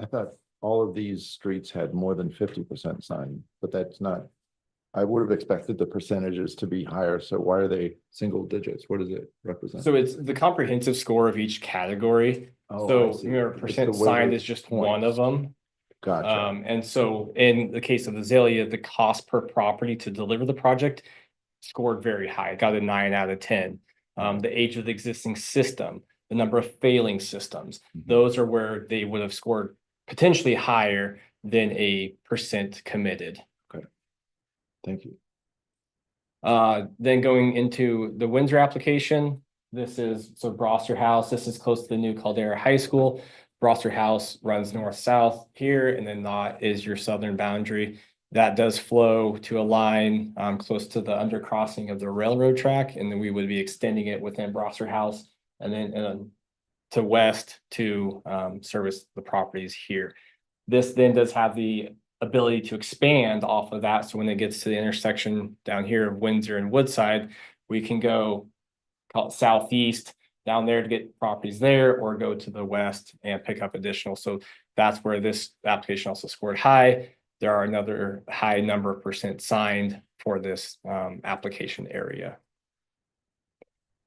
thought all of these streets had more than 50% signed, but that's not. I would have expected the percentages to be higher. So why are they single digits? What does it represent? So it's the comprehensive score of each category. Oh, I So see. your It's percent the signed weighted is just one of points. them. Gotcha. And so in the case of Azalea, the cost per property to deliver the project scored very high. It got a 9 out of 10. The age of the existing system, the number of failing systems, those are where they would have scored potentially higher than a percent committed. Okay. Thank you. Then going into the Windsor application, this is Brosser House. This is close to the new Caldera High School. Brosser House runs north-south here, and then Knott is your southern boundary. That does flow to a line close to the undercrossing of the railroad track, and then we would be extending it within Brosser House and then to west to service the properties here. This then does have the ability to expand off of that. So when it gets to the intersection down here of Windsor and Woodside, we can go call it southeast down there to get properties there, or go to the west and pick up additional. So that's where this application also scored high. There are another high number of percent signed for this application area.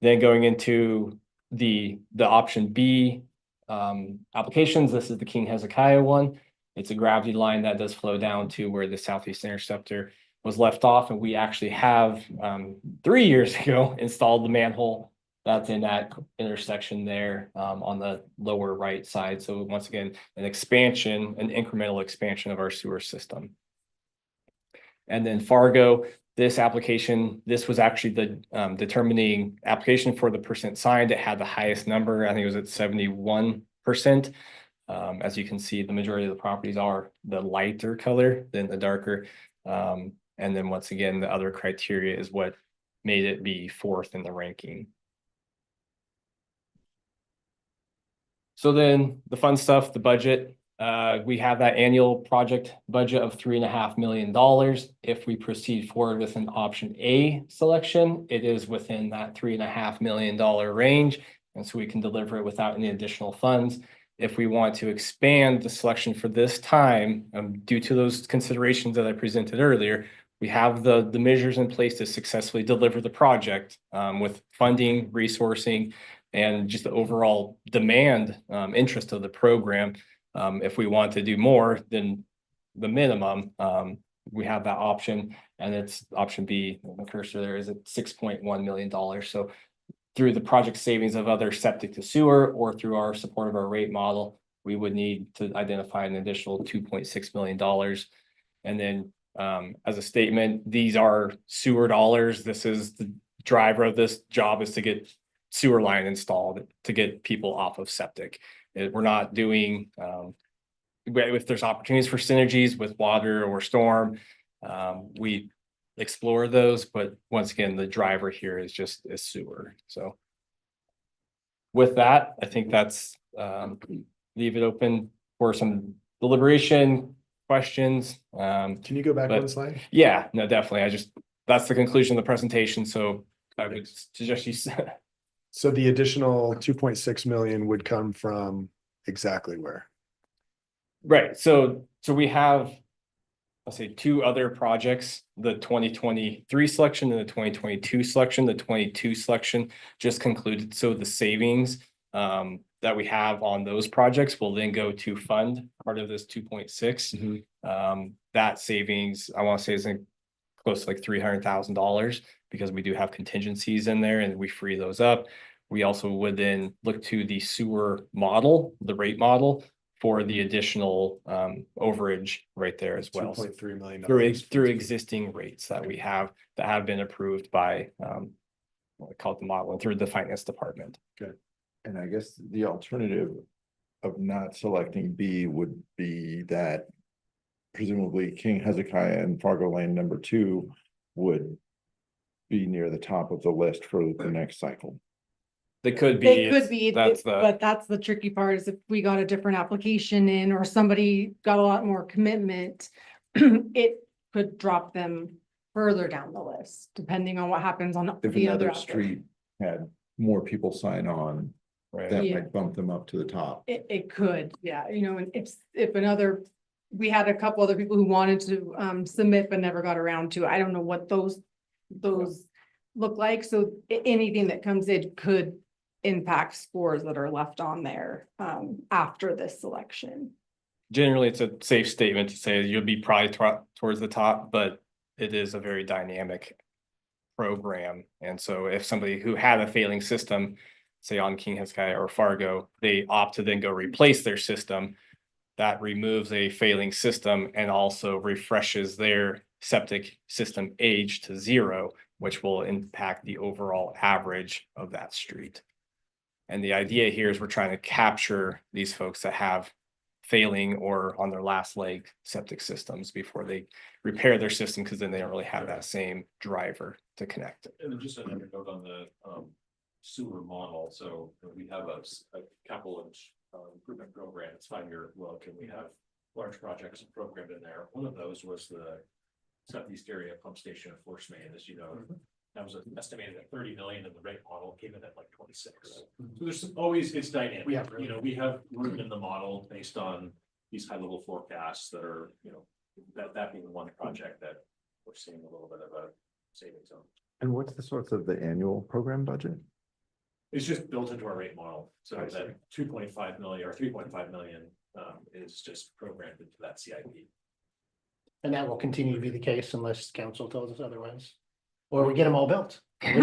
Then going into the option B applications, this is the King Hezekiah one. It's a gravity line that does flow down to where the Southeast Interceptor was left off, and we actually have 3 years ago installed the manhole that's in that intersection there on the lower right side. So once again, an incremental expansion of our sewer system. And then Fargo, this application, this was actually the determining application for the percent signed. It had the highest number. I think it was at 71%. As you can see, the majority of the properties are the lighter color than the darker. And then once again, the other criteria is what made it be fourth in the ranking. So then the fun stuff, the budget, we have that annual project budget of $3.5 million. If we proceed forward with an option A selection, it is within that $3.5 million range. And so we can deliver it without any additional funds. If we want to expand the selection for this time, due to those considerations that I presented earlier, we have the measures in place to successfully deliver the project with funding, resourcing, and just the overall demand interest of the program. If we want to do more than the minimum, we have that option, and it's option B. The cursor there is at $6.1 million. So through the project savings of other septic to sewer, or through our support of our rate model, we would need to identify an additional $2.6 million. And then as a statement, these are sewer dollars. This is the driver of this job, is to get sewer line installed to get people off of septic. We're not doing, if there's opportunities for synergies with water or storm, we explore those, but once again, the driver here is just a sewer. So with that, I think that's leave it open for some deliberation, questions. Can you go back But- one slide? Yeah, no, definitely. That's the conclusion of the presentation. So I would suggest you So the additional 2.6 million would come from exactly where? right. So we have, let's say, two other projects, the 2023 selection and the 2022 selection. The 22 selection just concluded. So the savings that we have on those projects will then go to fund part of this 2.6. That savings, I want to say, is close to like $300,000, because we do have contingencies in there and we free those up. We also would then look to the sewer model, the rate model, for the additional overage right there as well. $2.3 million. Through existing rates that we have that have been approved by what we call it, the model, and through the finance department. And I guess the alternative of not selecting B would be that presumably King Hezekiah and Fargo Lane number 2 would be near the top of the list for the next cycle. They could be. They could be, That's the, but that's the tricky part, is if we got a different application in, or somebody got a lot more commitment, it could drop them further down the list, depending on what happens on If the other. another street had more people sign on, right. that Yeah. might bump them up to the top. It could, yeah, you know, and if another, we had a couple other people who wanted to submit but never got around to it. I don't know what those look like. So anything that comes in could impact scores that are left on there after this selection. Generally, it's a safe statement to say you'll be probably towards the top, but it is a very dynamic program. And so if somebody who had a failing system, say on King Hezekiah or Fargo, they opt to then go replace their system, that removes a failing system and also refreshes their septic system age to 0, which will impact the overall average of that street. And the idea here is we're trying to capture these folks that have failing or on their last leg septic systems before they repair their system, because then they don't really have that same driver to connect it. And then just another note on the sewer model. So we have a capital improvement program. It's 5-year look, and we have large projects programmed in there. One of those was the southeast area pump station and force main, as you know. That was estimated at 30 million and the rate model came in at like 26. So there's always, it's dynamic. We have room. You know, we have room in the model based on these high level forecasts that are, you know, that being one project that we're seeing a little bit of a savings on. And what's the source of the annual program budget? It's just built into our rate model. So I see. that 2.5 million or 3.5 million is just programmed into that CIP. And that will continue to be the case unless council tells us otherwise. Or we get them all built. I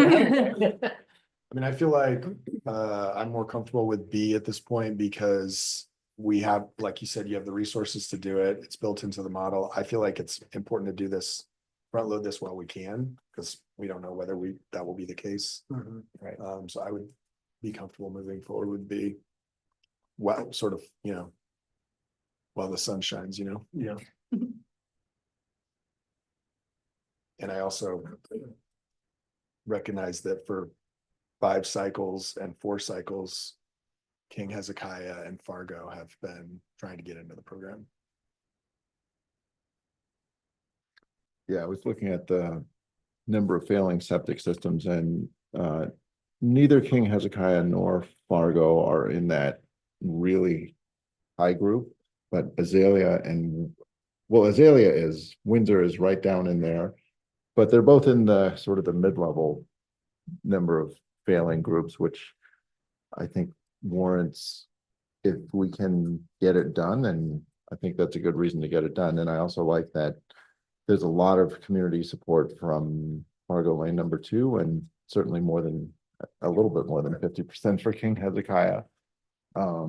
mean, I feel like I'm more comfortable with B at this point because we have, like you said, you have the resources to do it. It's built into the model. I feel like it's important to do this, front load this while we can, because we don't know whether that will be the case. Right. So I would be comfortable moving forward with B. Well, sort of, you know, while the sun shines, you know? Yeah. And I also recognize that for 5 cycles and 4 cycles, King Hezekiah and Fargo have been trying to get into the program. Yeah, I was looking at the number of failing septic systems and neither King Hezekiah nor Fargo are in that really high group, but Azalea is, Windsor is right down in there. But they're both in the sort of the mid-level number of failing groups, which I think warrants, if we can get it done, then I think that's a good reason to get it done. And I also like that there's a lot of community support from Fargo Lane number 2, and certainly more than a little bit more than 50% for King Hezekiah. I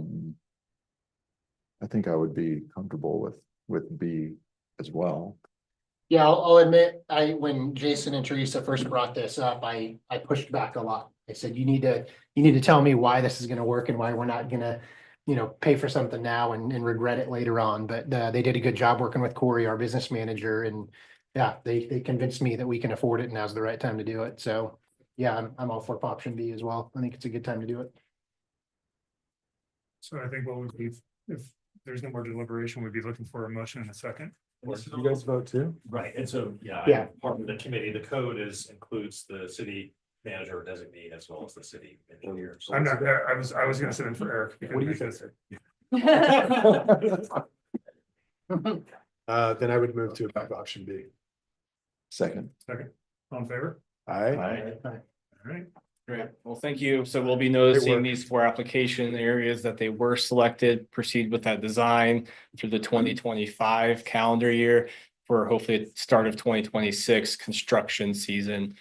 think I would be comfortable with B as well. Yeah, I'll admit, when Jason and Teresa first brought this up, I pushed back a lot. I said, you need to tell me why this is gonna work and why we're not gonna, pay for something now and regret it later on. But they did a good job working with Corey, our business manager, and yeah, they convinced me that we can afford it and now's the right time to do it. So yeah, I'm all for option B as well. I think it's a good time to do it. So I think what would be, if there's no more deliberation, we'd be looking for a motion in a second. You guys vote too? Right, and so, yeah, Yeah. part of the committee, the code includes the city manager designee as well as the city engineer. So I'm not there. I was gonna sit in for Eric. What do you think? Then I would move to adopt option B. Second. Second, all in favor? Aye. All right. Great, well, thank you. So we'll be work. noticing these 4 application areas that they were selected, proceed with that design through the 2025 calendar year for hopefully the start of 2026 construction season.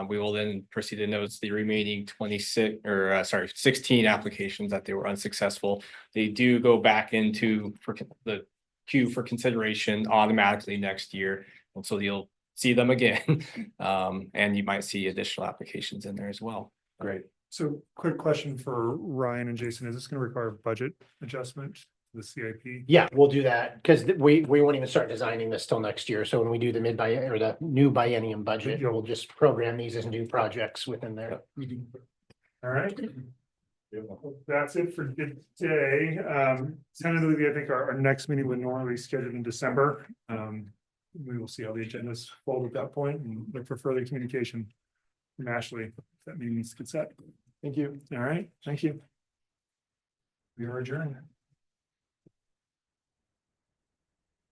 We will then proceed to notice the remaining 16 applications that they were unsuccessful. They do go back into for the queue for consideration automatically next year. And so you'll see them again. And you might see additional applications in there as well. Great. So quick question for Ryan and Jason, is this gonna require budget adjustment to the CIP? Yeah, we'll do that because we won't even start designing this till next year. So when we do the the new biennium budget, we'll just program these as new projects within there. All right. That's it for today. Tentatively, I think our next meeting would normally be scheduled in December. We will see how the agendas fold at that point and look for further communication from Ashley. If that meeting needs to get set. Thank you. All right, thank you. We are adjourned.